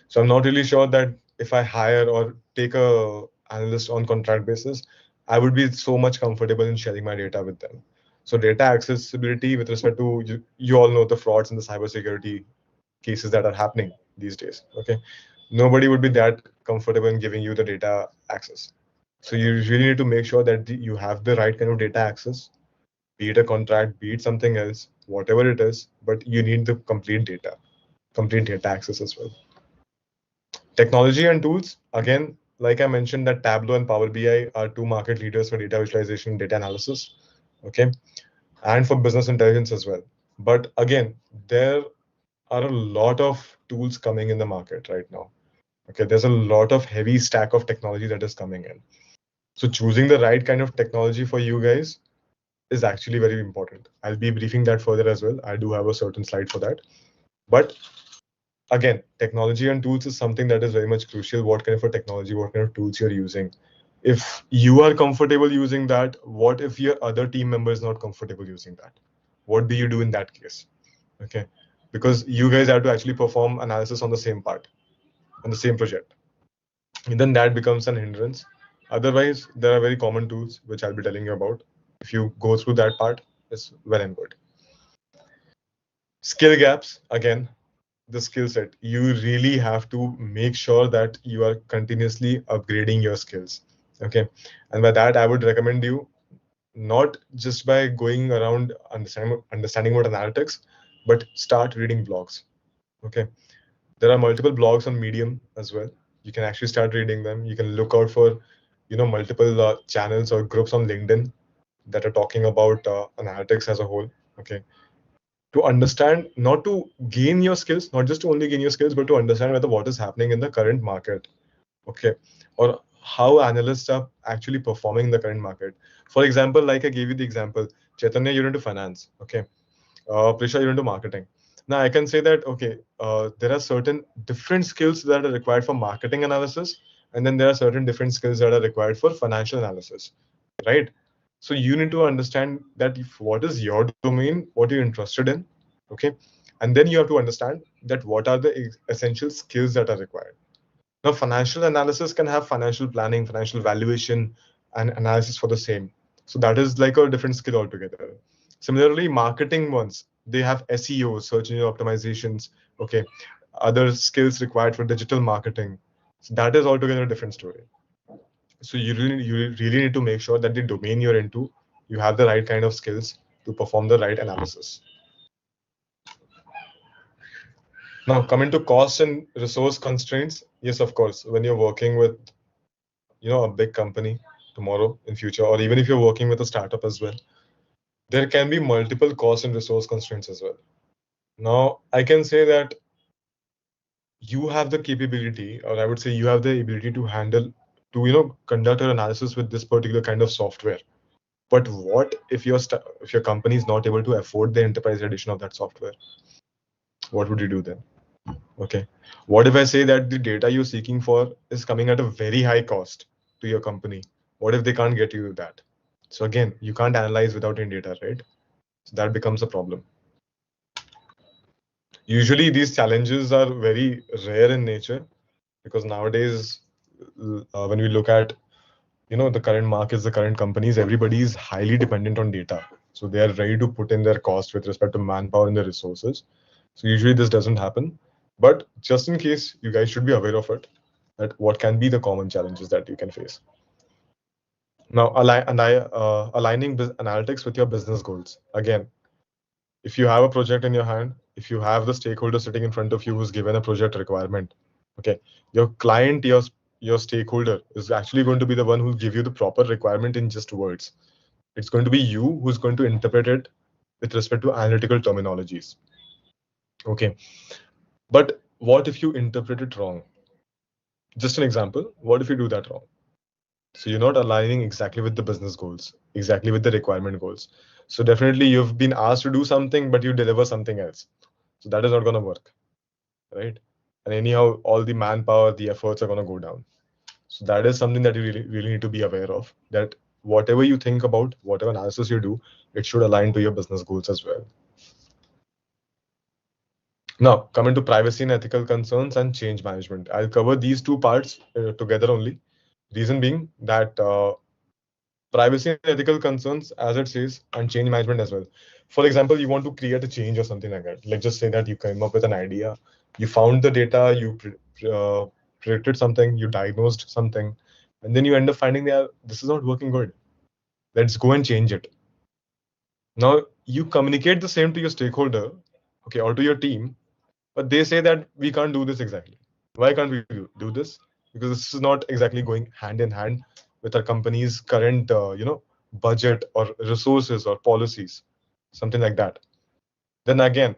so I'm not really sure that if I hire or take a analyst on contract basis, I would be so much comfortable in sharing my data with them. So data accessibility with respect to you all know the frauds and the cybersecurity cases that are happening these days. Okay, nobody would be that comfortable in giving you the data access. So you really need to make sure that you have the right kind of data access, be it a contract, be it something else, whatever it is, but you need the complete data access as well. Technology and tools, again, like I mentioned, that Tableau and Power BI are two market leaders for data visualization and data analysis, okay, and for business intelligence as well. But again, there are a lot of tools coming in the market right now. Okay, there's a lot of heavy stack of technology that is coming in. So choosing the right kind of technology for you guys is actually very important. I'll be briefing that further as well. I do have a certain slide for that. But again, technology and tools is something that is very much crucial. What kind of a technology, what kind of tools you're using. If you are comfortable using that, what if your other team member is not comfortable using that? What do you do in that case? Okay, because you guys have to actually perform analysis on the same part, on the same project. And then that becomes an hindrance. Otherwise, there are very common tools which I'll be telling you about. If you go through that part, it's well and good. Skill gaps, again, the skill set. You really have to make sure that you are continuously upgrading your skills. Okay. And by that, I would recommend you not just by going around understanding about analytics, but start reading blogs. Okay. There are multiple blogs on Medium as well. You can actually start reading them. You can look out for, multiple channels or groups on LinkedIn that are talking about analytics as a whole. Okay, to understand, not to gain your skills, not just to only gain your skills, but to understand whether what is happening in the current market. Okay, or how analysts are actually performing in the current market. For example, like I gave you the example, Chaitanya, you're into finance. Okay, Prisha, you're into marketing. Now I can say that, okay, there are certain different skills that are required for marketing analysis, and then there are certain different skills that are required for financial analysis, right? So you need to understand that if what is your domain, what you're interested in, okay, and then you have to understand that what are the essential skills that are required. Now, financial analysis can have financial planning, financial valuation, and analysis for the same. So that is like a different skill altogether. Similarly, marketing ones, they have SEO, search engine optimizations, okay, other skills required for digital marketing. So that is altogether a different story. So you really need to make sure that the domain you're into you have the right kind of skills to perform the right analysis. Now, coming to cost and resource constraints, yes, of course, when you're working with, a big company tomorrow in future, or even if you're working with a startup as well, there can be multiple cost and resource constraints as well. Now, I can say that you have the capability, or I would say you have the ability to handle, to conduct an analysis with this particular kind of software. But what if your company is not able to afford the enterprise edition of that software? What would you do then? Okay. What if I say that the data you're seeking for is coming at a very high cost to your company? What if they can't get you that? So again, you can't analyze without any data, right? So that becomes a problem. Usually these challenges are very rare in nature because nowadays, when we look at the current markets, the current companies, everybody is highly dependent on data. So they are ready to put in their cost with respect to manpower and their resources. So usually this doesn't happen. But just in case, you guys should be aware of it, that what can be the common challenges that you can face. Now, aligning analytics with your business goals. Again, if you have a project in your hand, if you have the stakeholder sitting in front of you who's given a project requirement, okay, your client, your stakeholder is actually going to be the one who'll give you the proper requirement in just words. It's going to be you who's going to interpret it with respect to analytical terminologies. Okay. But what if you interpret it wrong? Just an example, what if you do that wrong? So you're not aligning exactly with the business goals, exactly with the requirement goals. So definitely you've been asked to do something, but you deliver something else. So that is not going to work, right? And anyhow, all the manpower, the efforts are going to go down. So that is something that you really need to be aware of, that whatever you think about, whatever analysis you do, it should align to your business goals as well. Now, coming to privacy and ethical concerns and change management. I'll cover these two parts together only. Reason being that privacy and ethical concerns, as it says, and change management as well. For example, you want to create a change or something like that. Let's just say that you came up with an idea, you found the data, you predicted something, you diagnosed something, and then you end up finding that this is not working good. Let's go and change it. Now, you communicate the same to your stakeholder, okay, or to your team, but they say that we can't do this exactly. Why can't we do this? Because this is not exactly going hand in hand with our company's current, budget or resources or policies, something like that. Then again,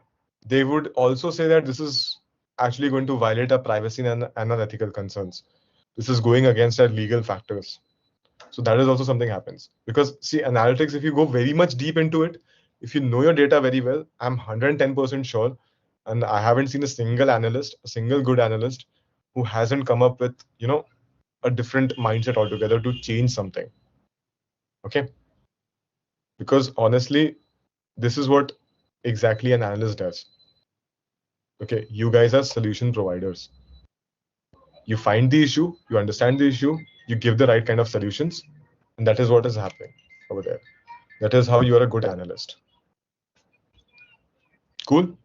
they would also say that this is actually going to violate our privacy and our ethical concerns. This is going against our legal factors. So that is also something happens. Because see, analytics, if you go very much deep into it, if you know your data very well, I'm 110% sure, and I haven't seen a single analyst, a single good analyst, who hasn't come up with, a different mindset altogether to change something. Okay. Because honestly, this is what exactly an analyst does. Okay. You guys are solution providers. You find the issue, you understand the issue, you give the right kind of solutions, and that is what is happening over there. That is how you are a good analyst. Cool.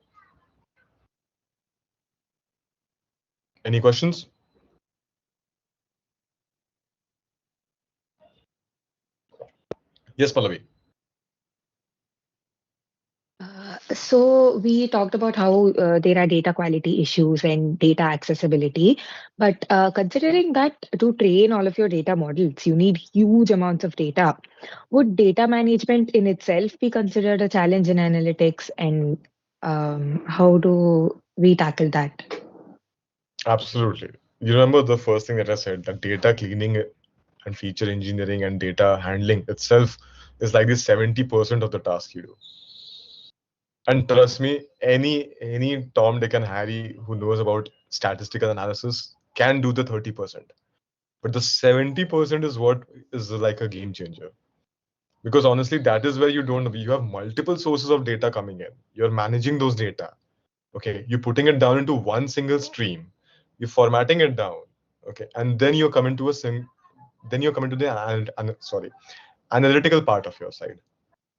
Any questions? Yes, Pallavi. So we talked about how there are data quality issues and data accessibility, but considering that to train all of your data models, you need huge amounts of data. Would data management in itself be considered a challenge in analytics, and how do we tackle that? Absolutely. You remember the first thing that I said, that data cleaning and feature engineering and data handling itself is like the 70% of the task you do. And trust me, any Tom, Dick, and Harry who knows about statistical analysis can do the 30%. But the 70% is what is like a game changer. Because honestly, that is where you have multiple sources of data coming in. You're managing those data. Okay, you're putting it down into one single stream. You're formatting it down. Okay, and then you're coming to the analytical part of your side.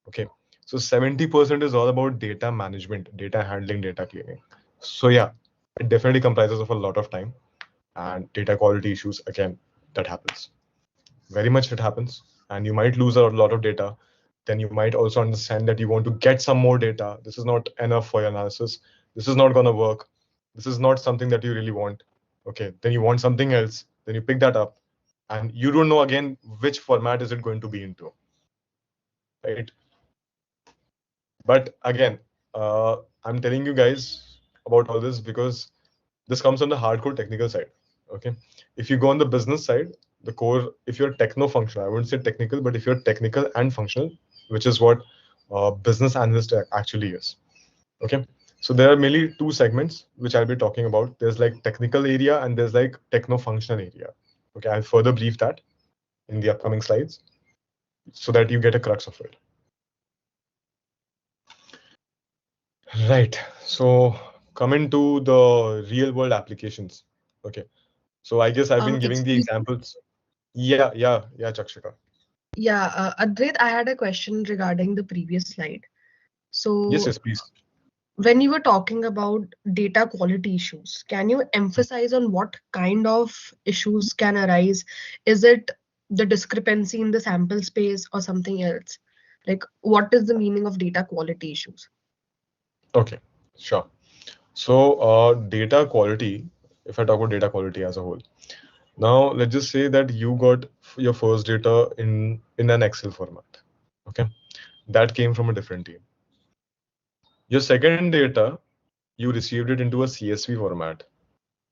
Okay, so 70% is all about data management, data handling, data cleaning. So yeah, it definitely comprises of a lot of time, and data quality issues, again, that happens. Very much it happens, and you might lose a lot of data. Then you might also understand that you want to get some more data. This is not enough for your analysis. This is not going to work. This is not something that you really want. Okay, then you want something else. Then you pick that up, and you don't know again which format is it going to be into, right? But again, I'm telling you guys about all this because this comes on the hardcore technical side. Okay, if you go on the business side, the core, if you're techno-functional, I wouldn't say technical, but if you're technical and functional, which is what business analyst actually is. Okay, so there are mainly two segments which I'll be talking about. There's like technical area and there's like techno-functional area. Okay, I'll further brief that in the upcoming slides so that you get a crux of it. Right. So coming to the real world applications. Okay. So I guess I've been giving the Excuse me. examples. Yeah, Chakshika. Yeah, Advait, I had a question regarding the previous slide. So Yes, please. when you were talking about data quality issues, can you emphasize on what kind of issues can arise? Is it the discrepancy in the sample space or something else? Like, what is the meaning of data quality issues? Okay, sure. So data quality, if I talk about data quality as a whole, now let's just say that you got your first data in an Excel format. Okay, that came from a different team. Your second data, you received it into a CSV format.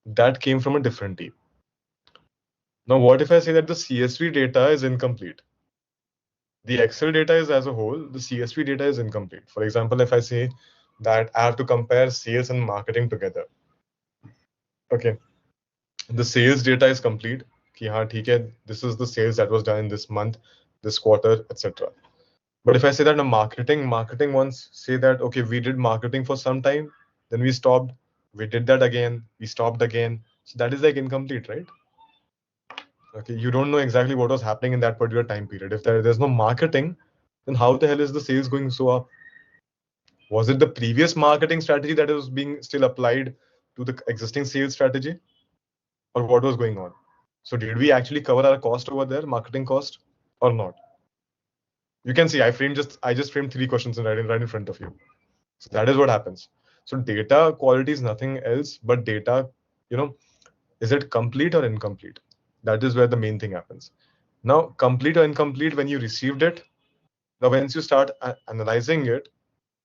That came from a different team. Now, what if I say that the CSV data is incomplete? The Excel data is as a whole, the CSV data is incomplete. For example, if I say that I have to compare sales and marketing together. Okay, the sales data is complete. Ki haan, theek hai, this is the sales that was done in this month, this quarter, etc. But if I say that the marketing once say that, okay, we did marketing for some time, then we stopped, we did that again, we stopped again. So that is like incomplete, right? Okay, you don't know exactly what was happening in that particular time period. If there's no marketing, then how the hell is the sales going so up? Was it the previous marketing strategy that was being still applied to the existing sales strategy? Or what was going on? So did we actually cover our cost over there, marketing cost, or not? You can see I just framed three questions right in front of you. So that is what happens. So data quality is nothing else but data, is it complete or incomplete? That is where the main thing happens. Now, complete or incomplete when you received it, now once you start analyzing it,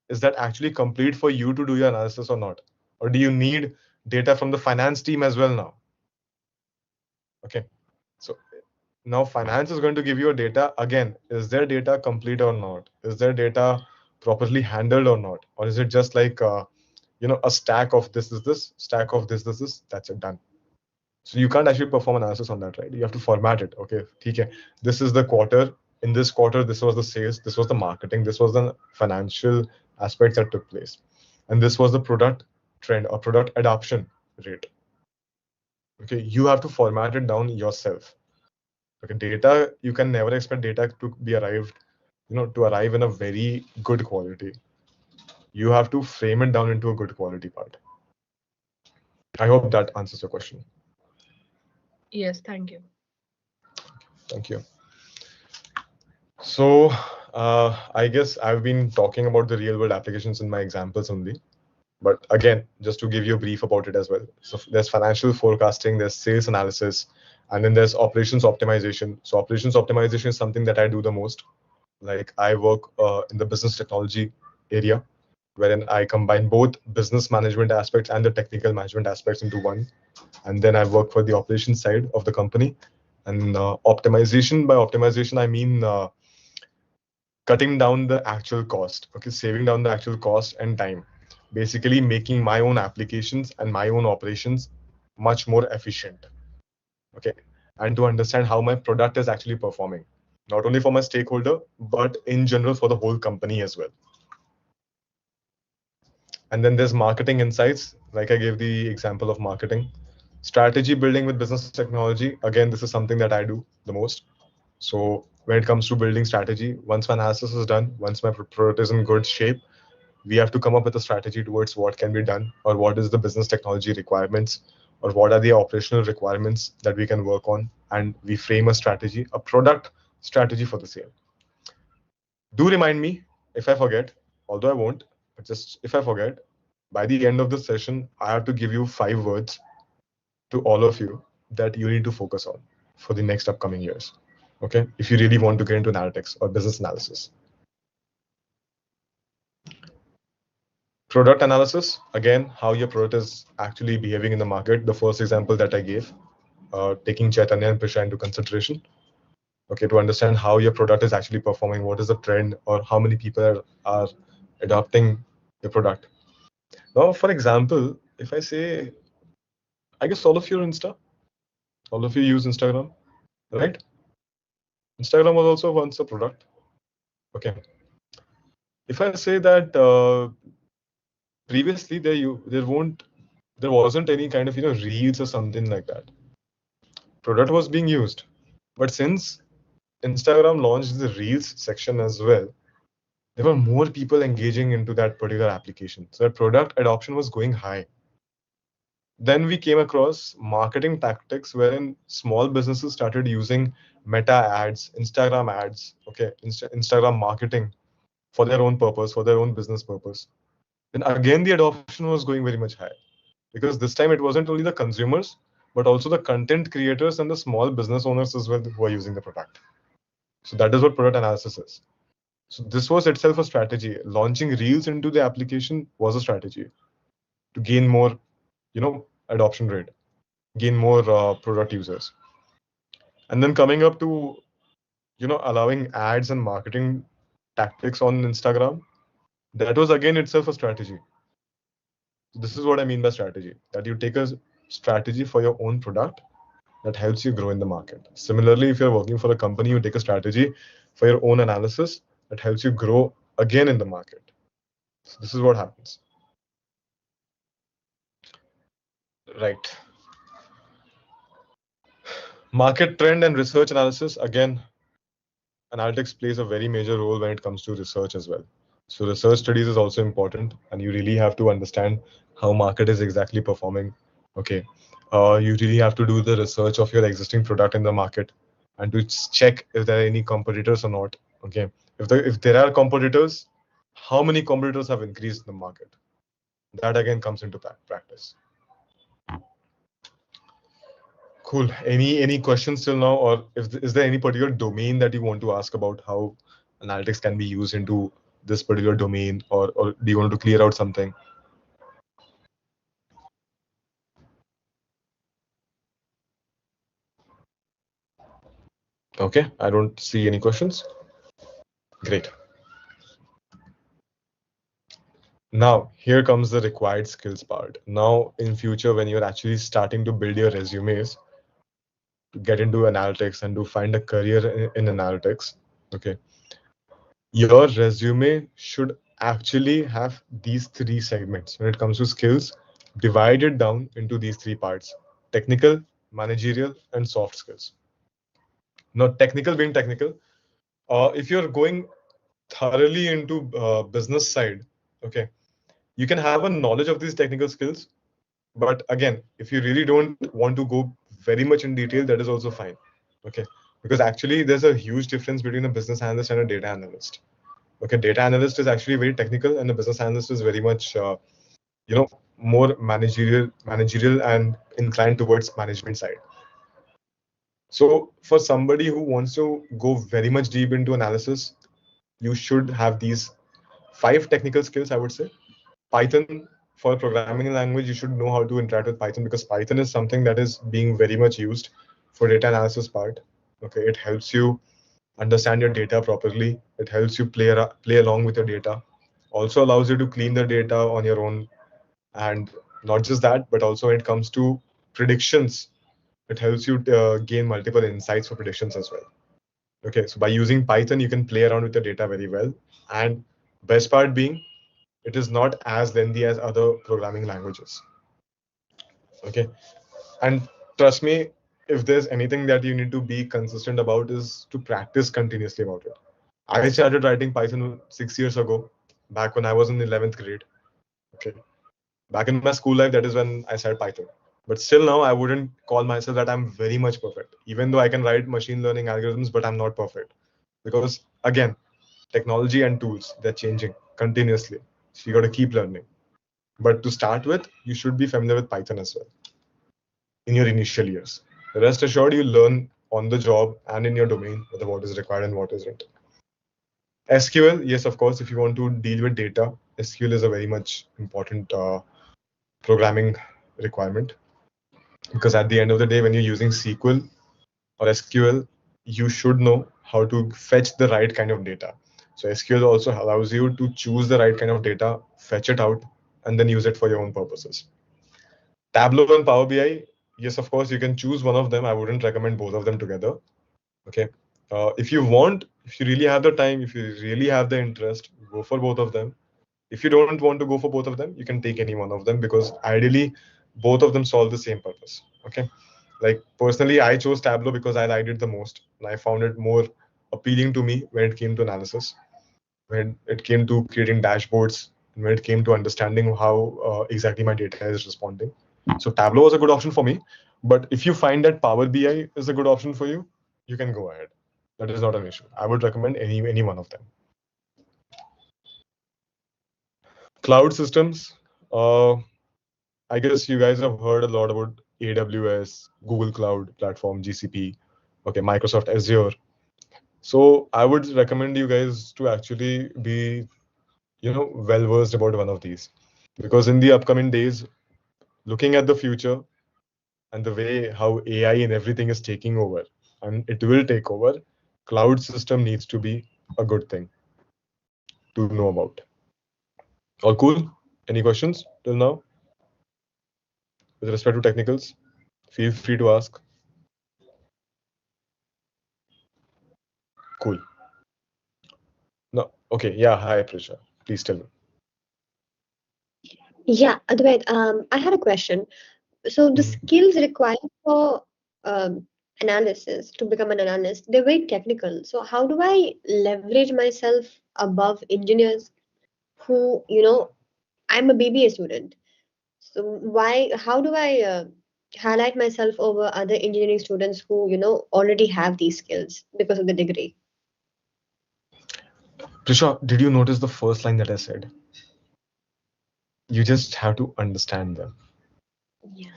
is that actually complete for you to do your analysis or not? Or do you need data from the finance team as well now? Okay. So now finance is going to give you a data again. Is their data complete or not? Is their data properly handled or not? Or is it just like a stack of this is this, stack of this is this, that's it, done. So you can't actually perform analysis on that, right? You have to format it. Okay, okay. This is the quarter. In this quarter, this was the sales, this was the marketing, this was the financial aspects that took place, and this was the product trend or product adoption rate. Okay, you have to format it down yourself. Okay, data, you can never expect data to be arrived, to arrive in a very good quality. You have to frame it down into a good quality part. I hope that answers your question. Yes, thank you. Thank you. So I guess I've been talking about the real world applications in my examples only. But again, just to give you a brief about it as well. So there's financial forecasting, there's sales analysis, and then there's operations optimization. So operations optimization is something that I do the most. Like I work in the business technology area, wherein I combine both business management aspects and the technical management aspects into one. And then I work for the operations side of the company. And optimization, by optimization, I mean cutting down the actual cost, okay, saving down the actual cost and time, basically making my own applications and my own operations much more efficient, okay, and to understand how my product is actually performing, not only for my stakeholder, but in general for the whole company as well. And then there's marketing insights, like I gave the example of marketing. Strategy building with business technology, again, this is something that I do the most. So when it comes to building strategy, once my analysis is done, once my product is in good shape, we have to come up with a strategy towards what can be done, or what is the business technology requirements, or what are the operational requirements that we can work on, and we frame a strategy, a product strategy for the sale. Do remind me if I forget, although I won't, but just if I forget, by the end of the session, I have to give you 5 words to all of you that you need to focus on for the next upcoming years. Okay, if you really want to get into analytics or business analysis. Product analysis, again, how your product is actually behaving in the market. The first example that I gave, taking Chaitanya and Prisha into consideration. Okay, to understand how your product is actually performing, what is the trend, or how many people are adopting your product. Now, for example, if I say, I guess all of you are Insta, all of you use Instagram, right? Instagram was also once a product. Okay. If I say that previously there wasn't any kind of reels or something like that. Product was being used, but since Instagram launched the reels section as well, there were more people engaging into that particular application. So that product adoption was going high. Then we came across marketing tactics wherein small businesses started using meta ads, Instagram ads, okay, Instagram marketing for their own purpose, for their own business purpose. Then again, the adoption was going very much high because this time it wasn't only the consumers, but also the content creators and the small business owners as well who were using the product. So that is what product analysis is. So this was itself a strategy. Launching reels into the application was a strategy to gain more, adoption rate, gain more product users. And then coming up to, allowing ads and marketing tactics on Instagram, that was again itself a strategy. This is what I mean by strategy, that you take a strategy for your own product that helps you grow in the market. Similarly, if you're working for a company, you take a strategy for your own analysis that helps you grow again in the market. So this is what happens. Right. Market trend and research analysis. Again, analytics plays a very major role when it comes to research as well. So research studies is also important, and you really have to understand how market is exactly performing. Okay. You really have to do the research of your existing product in the market and to check if there are any competitors or not. Okay. If there are competitors, how many competitors have increased in the market? That again comes into practice. Cool. Any questions till now, or is there any particular domain that you want to ask about how analytics can be used into this particular domain, or do you want to clear out something? Okay, I don't see any questions. Great. Now, here comes the required skills part. Now, in future, when you're actually starting to build your resumes, to get into analytics and to find a career in analytics, okay, your resume should actually have these 3 segments when it comes to skills, divided down into these 3 parts: technical, managerial, and soft skills. Now, technical being technical, if you're going thoroughly into business side, okay, you can have a knowledge of these technical skills, but again, if you really don't want to go very much in detail, that is also fine. Okay, because actually there's a huge difference between a business analyst and a data analyst. Okay, data analyst is actually very technical, and the business analyst is very much more managerial and inclined towards management side. So for somebody who wants to go very much deep into analysis, you should have these 5 technical skills, I would say. Python, for programming language, you should know how to interact with Python, because Python is something that is being very much used for data analysis part. Okay, it helps you understand your data properly. It helps you play along with your data. Also allows you to clean the data on your own. And not just that, but also when it comes to predictions, it helps you gain multiple insights for predictions as well. Okay, so by using Python, you can play around with your data very well. And best part being, it is not as lengthy as other programming languages. Okay, and trust me, if there's anything that you need to be consistent about, is to practice continuously about it. I started writing Python 6 years ago, back when I was in 11th grade. Okay, back in my school life, that is when I started Python. But still now, I wouldn't call myself that I'm very much perfect, even though I can write machine learning algorithms, but I'm not perfect. Because again, Technology and tools, they're changing continuously. So you got to keep learning. But to start with, you should be familiar with Python as well in your initial years. Rest assured, you learn on the job and in your domain whether what is required and what isn't. SQL, yes, of course, if you want to deal with data, SQL is a very much important programming requirement, because at the end of the day, when you're using SQL or SQL, you should know how to fetch the right kind of data. So SQL also allows you to choose the right kind of data, fetch it out, and then use it for your own purposes. Tableau and Power BI, yes, of course, you can choose one of them. I wouldn't recommend both of them together. Okay. If you really have the time, if you really have the interest, go for both of them. If you don't want to go for both of them, you can take any one of them, because ideally, both of them solve the same purpose. Okay. Like personally, I chose Tableau because I liked it the most, and I found it more appealing to me when it came to analysis, when it came to creating dashboards, and when it came to understanding how exactly my data is responding. So Tableau was a good option for me. But if you find that Power BI is a good option for you, you can go ahead. That is not an issue. I would recommend any one of them. Cloud systems. I guess you guys have heard a lot about AWS, Google Cloud Platform, GCP, okay, Microsoft Azure. So I would recommend you guys to actually be, well versed about one of these, because in the upcoming days, looking at the future and the way how AI and everything is taking over, and it will take over, cloud system needs to be a good thing to know about. All cool? Any questions till now with respect to technicals? Feel free to ask. Cool. No. Okay. Yeah. Hi, Prisha. Please tell me. Yeah, Advait, I had a question. So the Mhm. skills required for analysis to become an analyst, they're very technical. So how do I leverage myself above engineers who, I'm a BBA student. So how do I highlight myself over other engineering students who, already have these skills because of the degree? Prisha, did you notice the first line that I said? You just have to understand them. Yeah.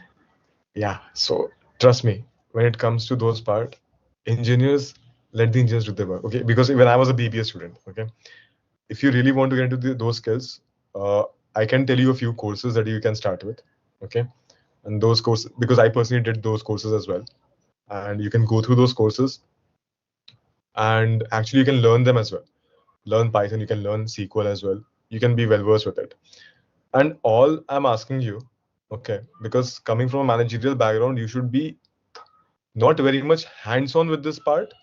Yeah. So trust me, when it comes to those part, engineers, let the engineers do their work. Okay. Because when I was a BBA student, okay, if you really want to get into those skills, I can tell you a few courses that you can start with. Okay. And those courses, because I personally did those courses as well. And you can go through those courses, and actually you can learn them as well. Learn Python, you can learn SQL as well. You can be well versed with it. And all I'm asking you, okay, because coming from a managerial background, you should be not very much hands-on with this part.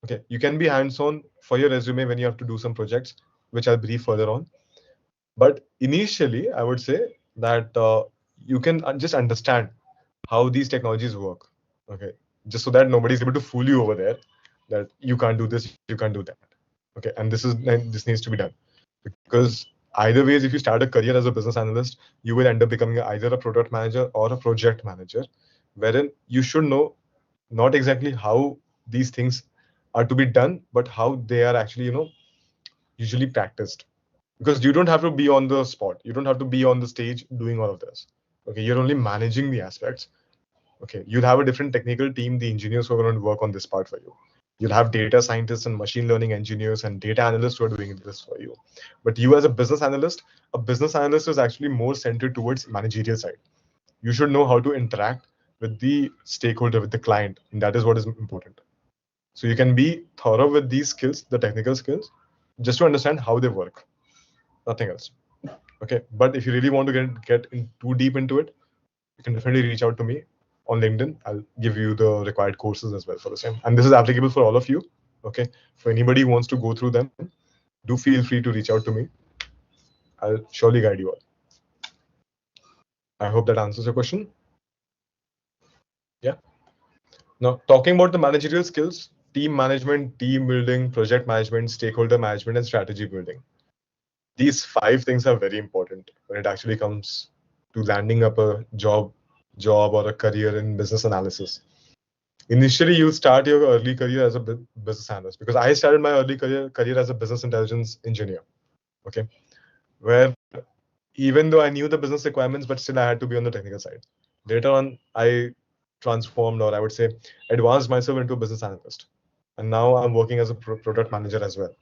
Okay, you can be hands-on for your resume when you have to do some projects, which I'll brief further on. But initially, I would say that you can just understand how these technologies work. Okay, just so that nobody's able to fool you over there that you can't do this, you can't do that. Okay, and this needs to be done, because either ways, if you start a career as a business analyst, you will end up becoming either a product manager or a project manager, wherein you should know not exactly how these things are to be done, but how they are actually, usually practiced. Because you don't have to be on the spot, you don't have to be on the stage doing all of this. Okay, you're only managing the aspects. Okay, you'll have a different technical team, the engineers who are going to work on this part for you. You'll have data scientists and machine learning engineers and data analysts who are doing this for you. But you as a business analyst is actually more centered towards managerial side. You should know how to interact with the stakeholder, with the client, and that is what is important. So you can be thorough with these skills, the technical skills, just to understand how they work, nothing else. Okay, but if you really want to get in too deep into it, you can definitely reach out to me on LinkedIn. I'll give you the required courses as well for the same. And this is applicable for all of you. Okay, for anybody who wants to go through them, do feel free to reach out to me. I'll surely guide you all. I hope that answers your question. Yeah. Now, talking about the managerial skills, team management, team building, project management, stakeholder management, and strategy building. These 5 things are very important when it actually comes to landing up a job or a career in business analysis. Initially, you start your early career as a business analyst, because I started my early career as a business intelligence engineer. Okay, where even though I knew the business requirements, but still I had to be on the technical side. Later on, I transformed, or I would say advanced myself into a business analyst. And now I'm working as a product manager as well.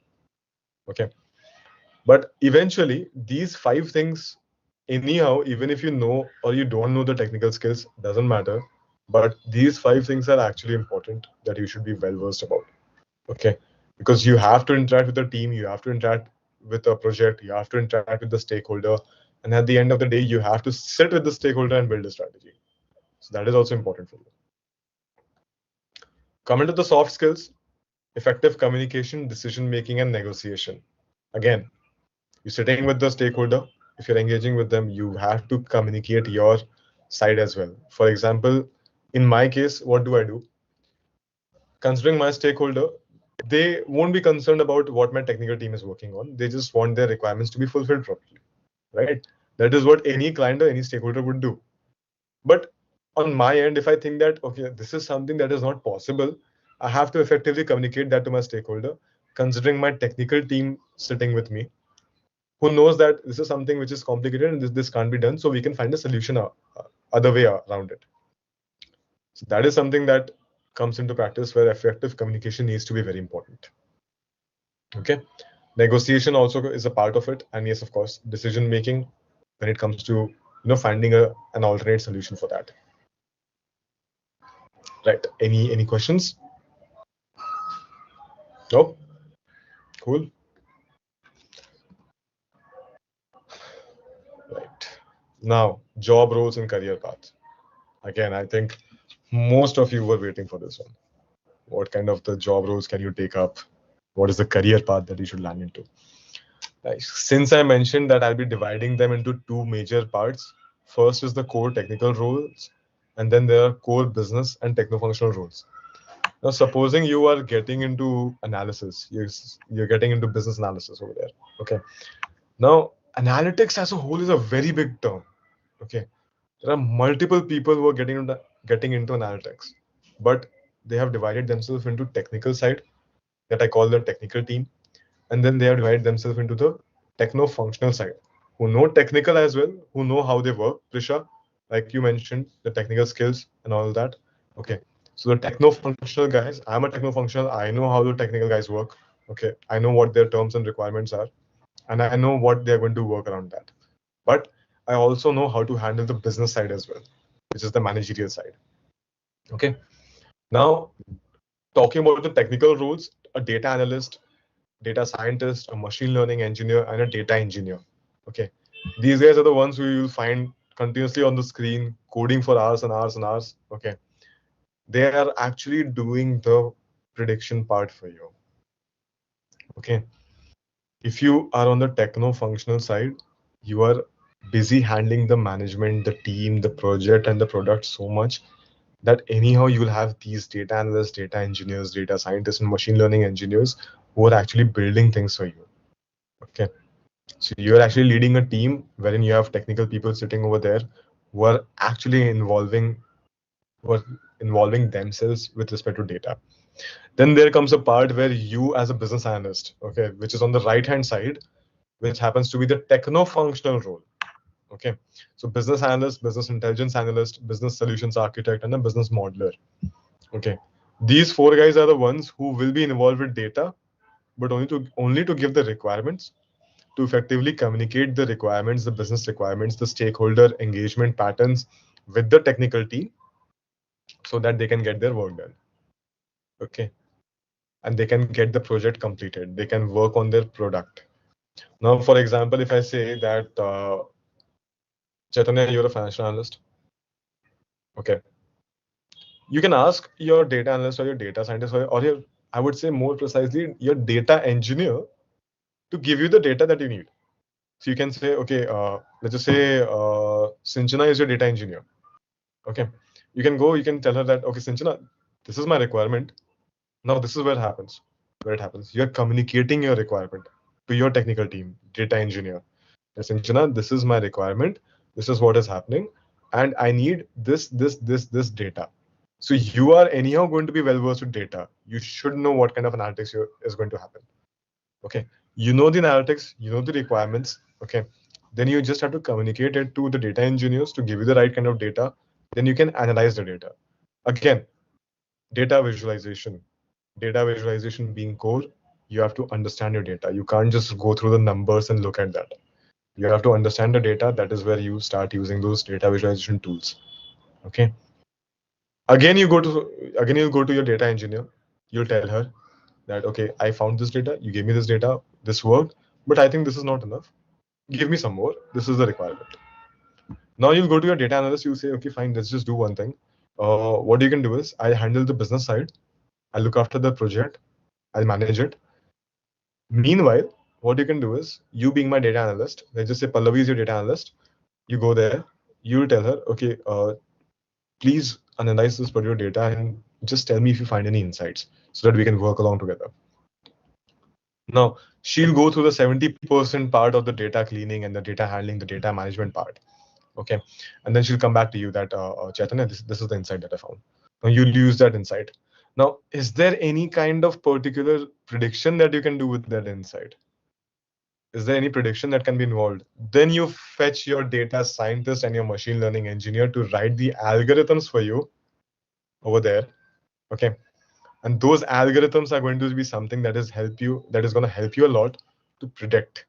Okay. But eventually, these 5 things, anyhow, even if you know or you don't know the technical skills, doesn't matter. But these 5 things are actually important that you should be well versed about. Okay. Because you have to interact with the team, you have to interact with a project, you have to interact with the stakeholder. And at the end of the day, you have to sit with the stakeholder and build a strategy. So that is also important for you. Coming to the soft skills, effective communication, decision making, and negotiation. Again, you're sitting with the stakeholder. If you're engaging with them, you have to communicate your side as well. For example, in my case, what do I do? Considering my stakeholder, they won't be concerned about what my technical team is working on. They just want their requirements to be fulfilled properly, right? That is what any client or any stakeholder would do. But on my end, if I think that, okay, this is something that is not possible, I have to effectively communicate that to my stakeholder, considering my technical team sitting with me, who knows that this is something which is complicated and this can't be done, so we can find a solution other way around it. So that is something that comes into practice where effective communication needs to be very important. Okay. Negotiation also is a part of it. And yes, of course, decision making when it comes to finding an alternate solution for that. Right. Any questions? No? Cool. Right. Now, job roles and career paths. Again, I think most of you were waiting for this one. What kind of the job roles can you take up? What is the career path that you should land into? Nice. Since I mentioned that I'll be dividing them into 2 major parts. First is the core technical roles, and then there are core business and techno-functional roles. Now, supposing you are getting into analysis, you're getting into business analysis over there. Okay. Now, analytics as a whole is a very big term. Okay. There are multiple people who are getting into analytics, but they have divided themselves into technical side, that I call the technical team, and then they have divided themselves into the techno-functional side, who know technical as well, who know how they work. Prisha, like you mentioned, the technical skills and all that. Okay, so the techno-functional guys, I'm a techno-functional. I know how the technical guys work. Okay, I know what their terms and requirements are, and I know what they're going to work around that. But I also know how to handle the business side as well, which is the managerial side. Okay, now talking about the technical roles, a data analyst, data scientist, a machine learning engineer, and a data engineer. Okay, these guys are the ones who you'll find continuously on the screen coding for hours and hours and hours. Okay, they are actually doing the prediction part for you. Okay, if you are on the techno-functional side, you are busy handling the management, the team, the project, and the product so much that anyhow you will have these data analysts, data engineers, data scientists, and machine learning engineers who are actually building things for you. Okay, so you're actually leading a team wherein you have technical people sitting over there who are actually involving themselves with respect to data. Then there comes a part where you as a business analyst, okay, which is on the right hand side, which happens to be the techno-functional role. Okay, so business analyst, business intelligence analyst, business solutions architect, and a business modeler. Okay, these 4 guys are the ones who will be involved with data, but only to give the requirements, to effectively communicate the requirements, the business requirements, the stakeholder engagement patterns with the technical team, so that they can get their work done. Okay, and they can get the project completed. They can work on their product. Now, for example, if I say that Chaitanya, you're a financial analyst. Okay, you can ask your data analyst or your data scientist or your, I would say more precisely, your data engineer to give you the data that you need. So you can say, okay, let's just say Sinchana is your data engineer. Okay, you can tell her that, okay, Sinchana, this is my requirement. Now this is where it happens. You're communicating your requirement to your technical team, data engineer. Sinchana, this is my requirement. This is what is happening, and I need this data. So you are anyhow going to be well versed with data. You should know what kind of analytics is going to happen. Okay, you know the analytics, you know the requirements. Okay, then you just have to communicate it to the data engineers to give you the right kind of data. Then you can analyze the data. Again, data visualization. Data visualization being core, you have to understand your data. You can't just go through the numbers and look at that. You have to understand the data. That is where you start using those data visualization tools. Okay. Again, you'll go to your data engineer. You'll tell her that, okay, I found this data. You gave me this data. This worked, but I think this is not enough. Give me some more. This is the requirement. Now you'll go to your data analyst. You say, okay, fine. Let's just do one thing. What you can do is I handle the business side. I look after the project. I'll manage it. Meanwhile, what you can do is, you being my data analyst, let's just say Pallavi is your data analyst. You go there. You tell her, okay, please analyze this particular data and just tell me if you find any insights so that we can work along together. Now, she'll go through the 70% part of the data cleaning and the data handling, the data management part. Okay. And then she'll come back to you that, Chaitanya, this is the insight that I found. Now, you'll use that insight. Now, is there any kind of particular prediction that you can do with that insight? Is there any prediction that can be involved? Then you fetch your data scientist and your machine learning engineer to write the algorithms for you over there. Okay. And those algorithms are going to be something that is going to help you a lot to predict.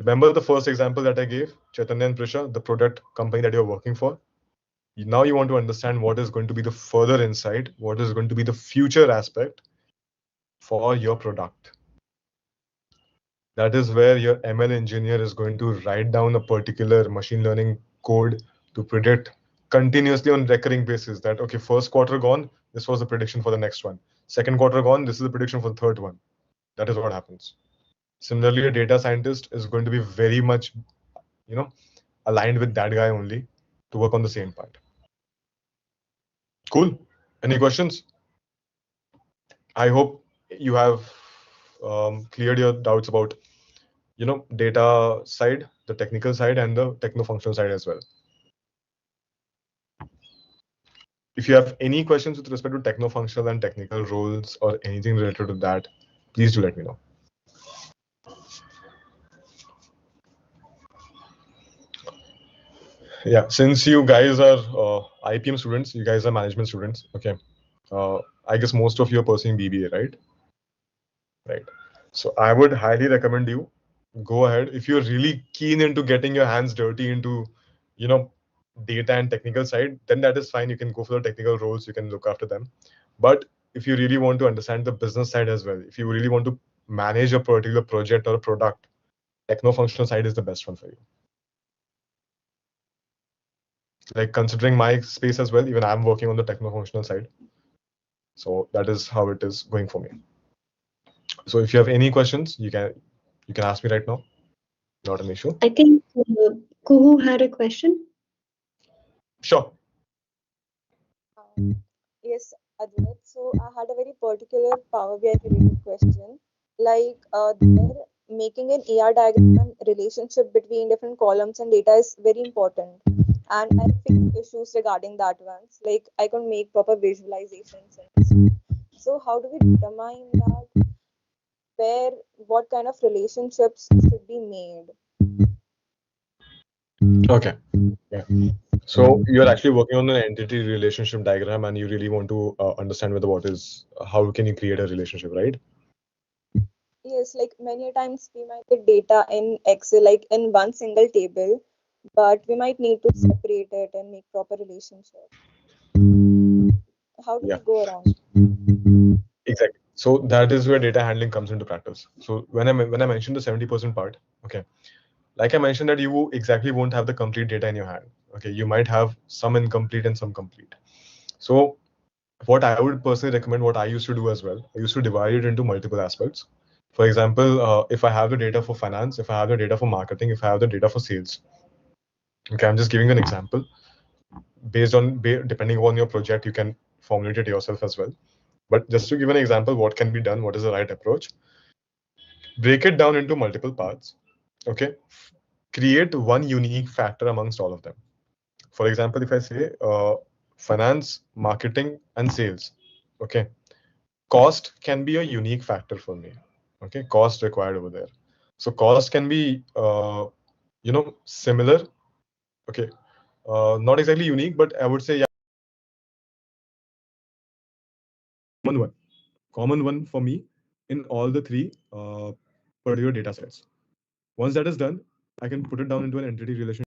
Remember the first example that I gave, Chaitanya and Prisha, the product company that you're working for. Now you want to understand what is going to be the further insight, what is going to be the future aspect for your product. That is where your ML engineer is going to write down a particular machine learning code to predict continuously on recurring basis that, okay, first quarter gone, this was the prediction for the next one. Second quarter gone, this is the prediction for the third one. That is what happens. Similarly, a data scientist is going to be very much, aligned with that guy only to work on the same part. Cool. Any questions? I hope you have cleared your doubts about, data side, the technical side, and the techno-functional side as well. If you have any questions with respect to techno-functional and technical roles or anything related to that, please do let me know. Yeah, since you guys are IPM students, you guys are management students. Okay, I guess most of you are pursuing BBA, right? Right. So I would highly recommend you go ahead if you're really keen into getting your hands dirty into, data and technical side. Then that is fine. You can go for the technical roles. You can look after them. But if you really want to understand the business side as well, if you really want to manage a particular project or a product, techno-functional side is the best one for you. Like considering my space as well, even I'm working on the techno-functional side. So that is how it is going for me. So if you have any questions, you can ask me right now. Not an issue. I think Kuhu had a question. Sure. Yes, Advait. So I had a very particular Power BI related question. Like there, making an AR diagram and relationship between different columns and data is very important. And I fixed issues regarding that once. Like I can make proper visualizations. So how do we determine that what kind of relationships should be made? Okay. Yeah. So you're actually working on an entity relationship diagram, and you really want to understand how can you create a relationship, right? Yes, like many times we might get data in Excel, like in one single table, but we might need to separate it and make proper relationship. How do we go around? Exactly. So that is where data handling comes into practice. So when I mentioned the 70% part, okay, like I mentioned that you exactly won't have the complete data in your hand. Okay, you might have some incomplete and some complete. So what I would personally recommend, what I used to do as well, I used to divide it into multiple aspects. For example, if I have the data for finance, if I have the data for marketing, if I have the data for sales. Okay, I'm just giving an example. Depending on your project, you can formulate it yourself as well. But just to give an example, what can be done, what is the right approach? Break it down into multiple parts. Okay, create one unique factor amongst all of them. For example, if I say finance, marketing, and sales. Okay. Cost can be a unique factor for me. Okay. Cost required over there. So cost can be, similar. Okay. Not exactly unique, but I would say, yeah, common one for me in all the three particular data sets. Once that is done, I can put it down into an entity relationship.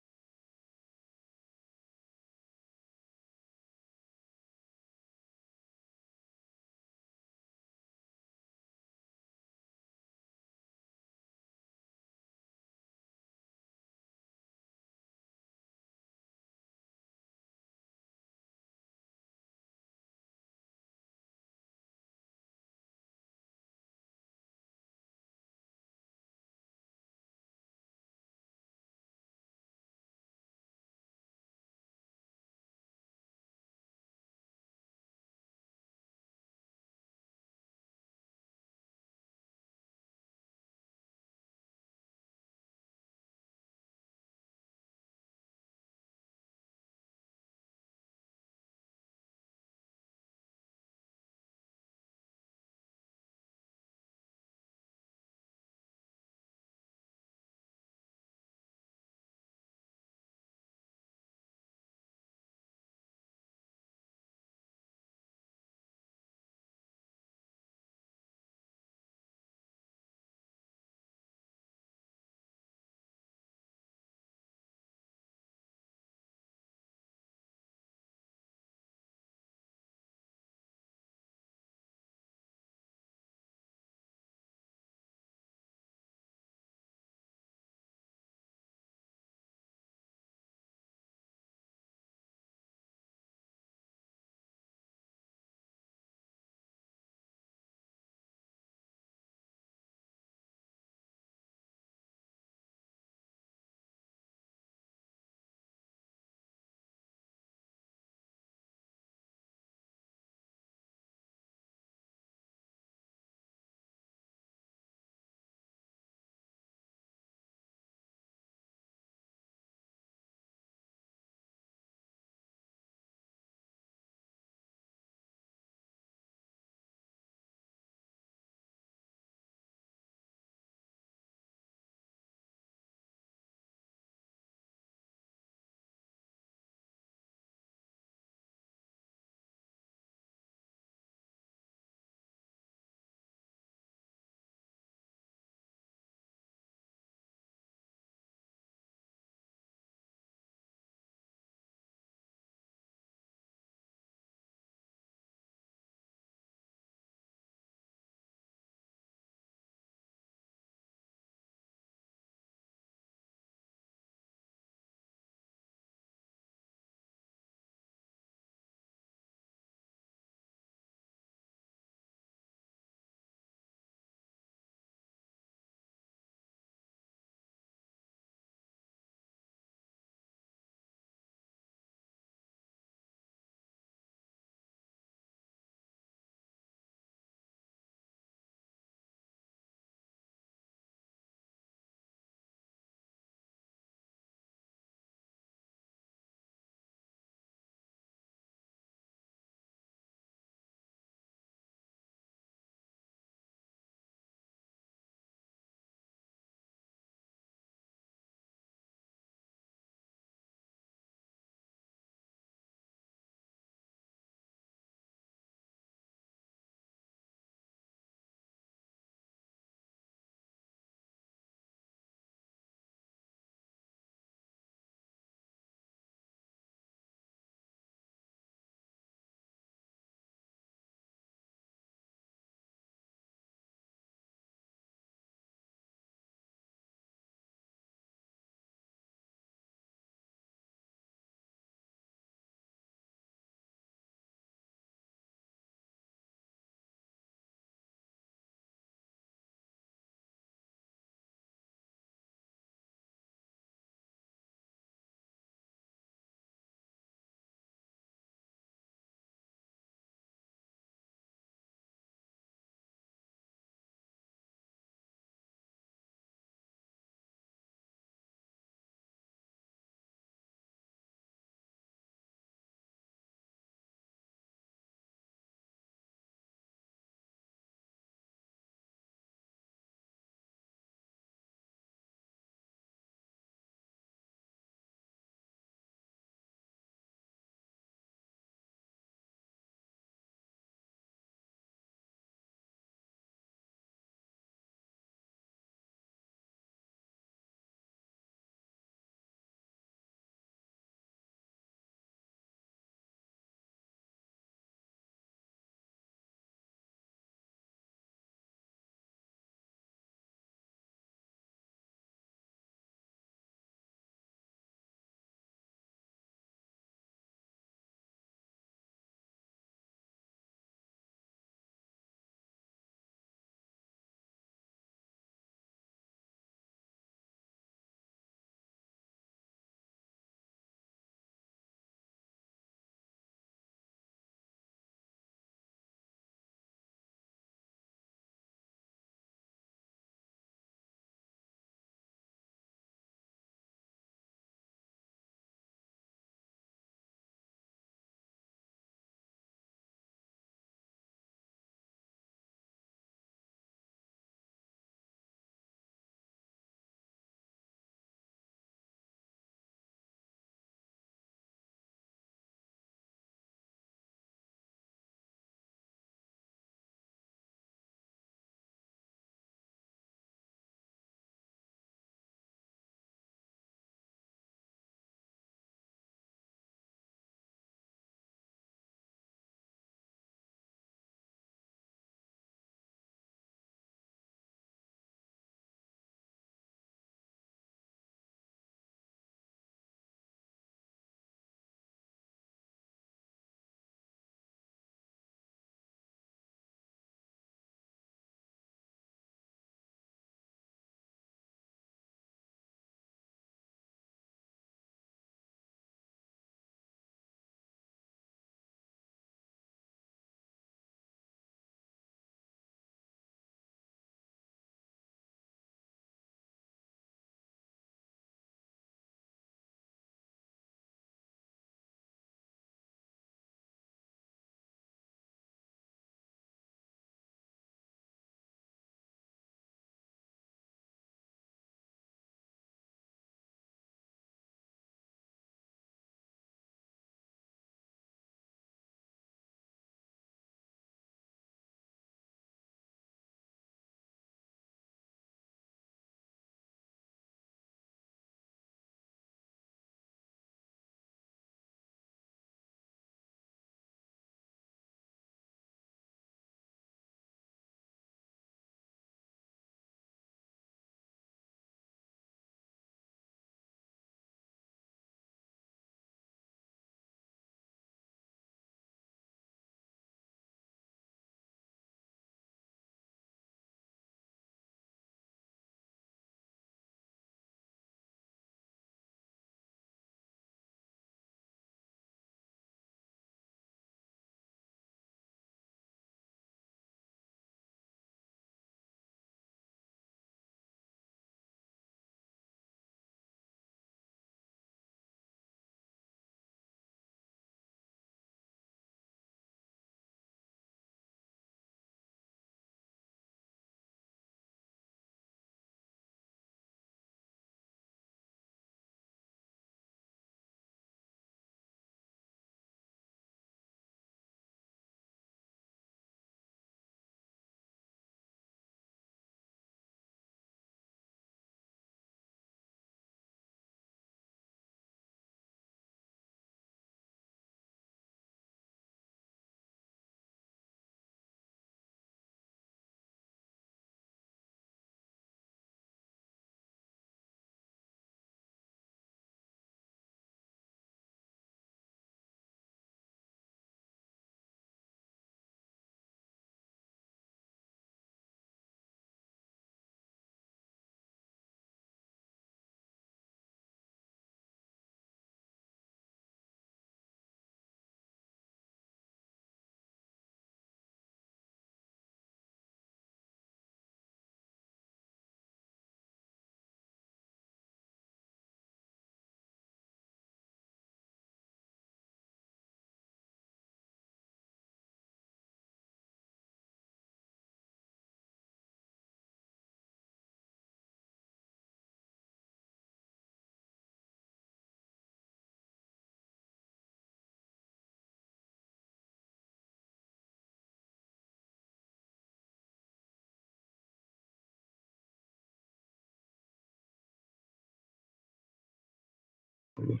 for you.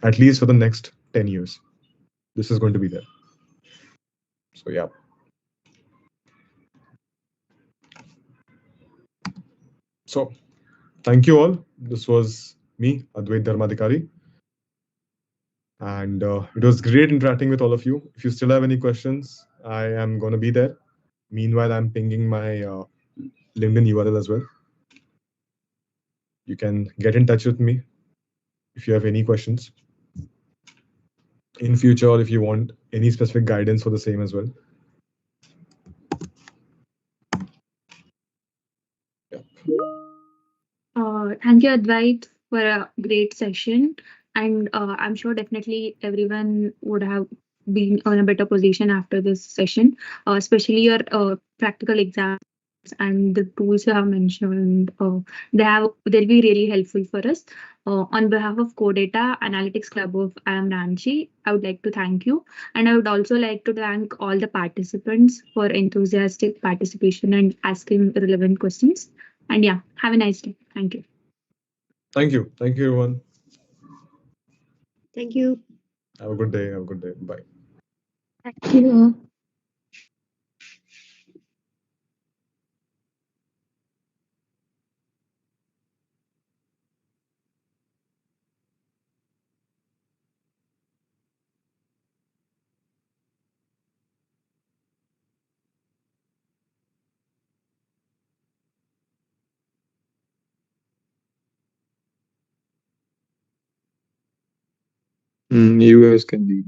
At least for the next 10 years. This is going to be there. So yeah. So thank you all. This was me, Advait Dharmadhikari. And it was great interacting with all of you. If you still have any questions, I am going to be there. Meanwhile, I'm pinging my LinkedIn URL as well. You can get in touch with me if you have any questions in future, or if you want any specific guidance for the same as well. Thank you, Advait, for a great session. And I'm sure definitely everyone would have been in a better position after this session, especially your practical exams and the tools you have mentioned. They'll be really helpful for us. On behalf of Codata Analytics Club of I am Ranchi, I would like to thank you. And I would also like to thank all the participants for enthusiastic participation and asking relevant questions. And yeah, have a nice day. Thank you. Thank you. Thank you, everyone. Thank you. Have a good day. Have a good day. Bye. Thank you. You guys can leave.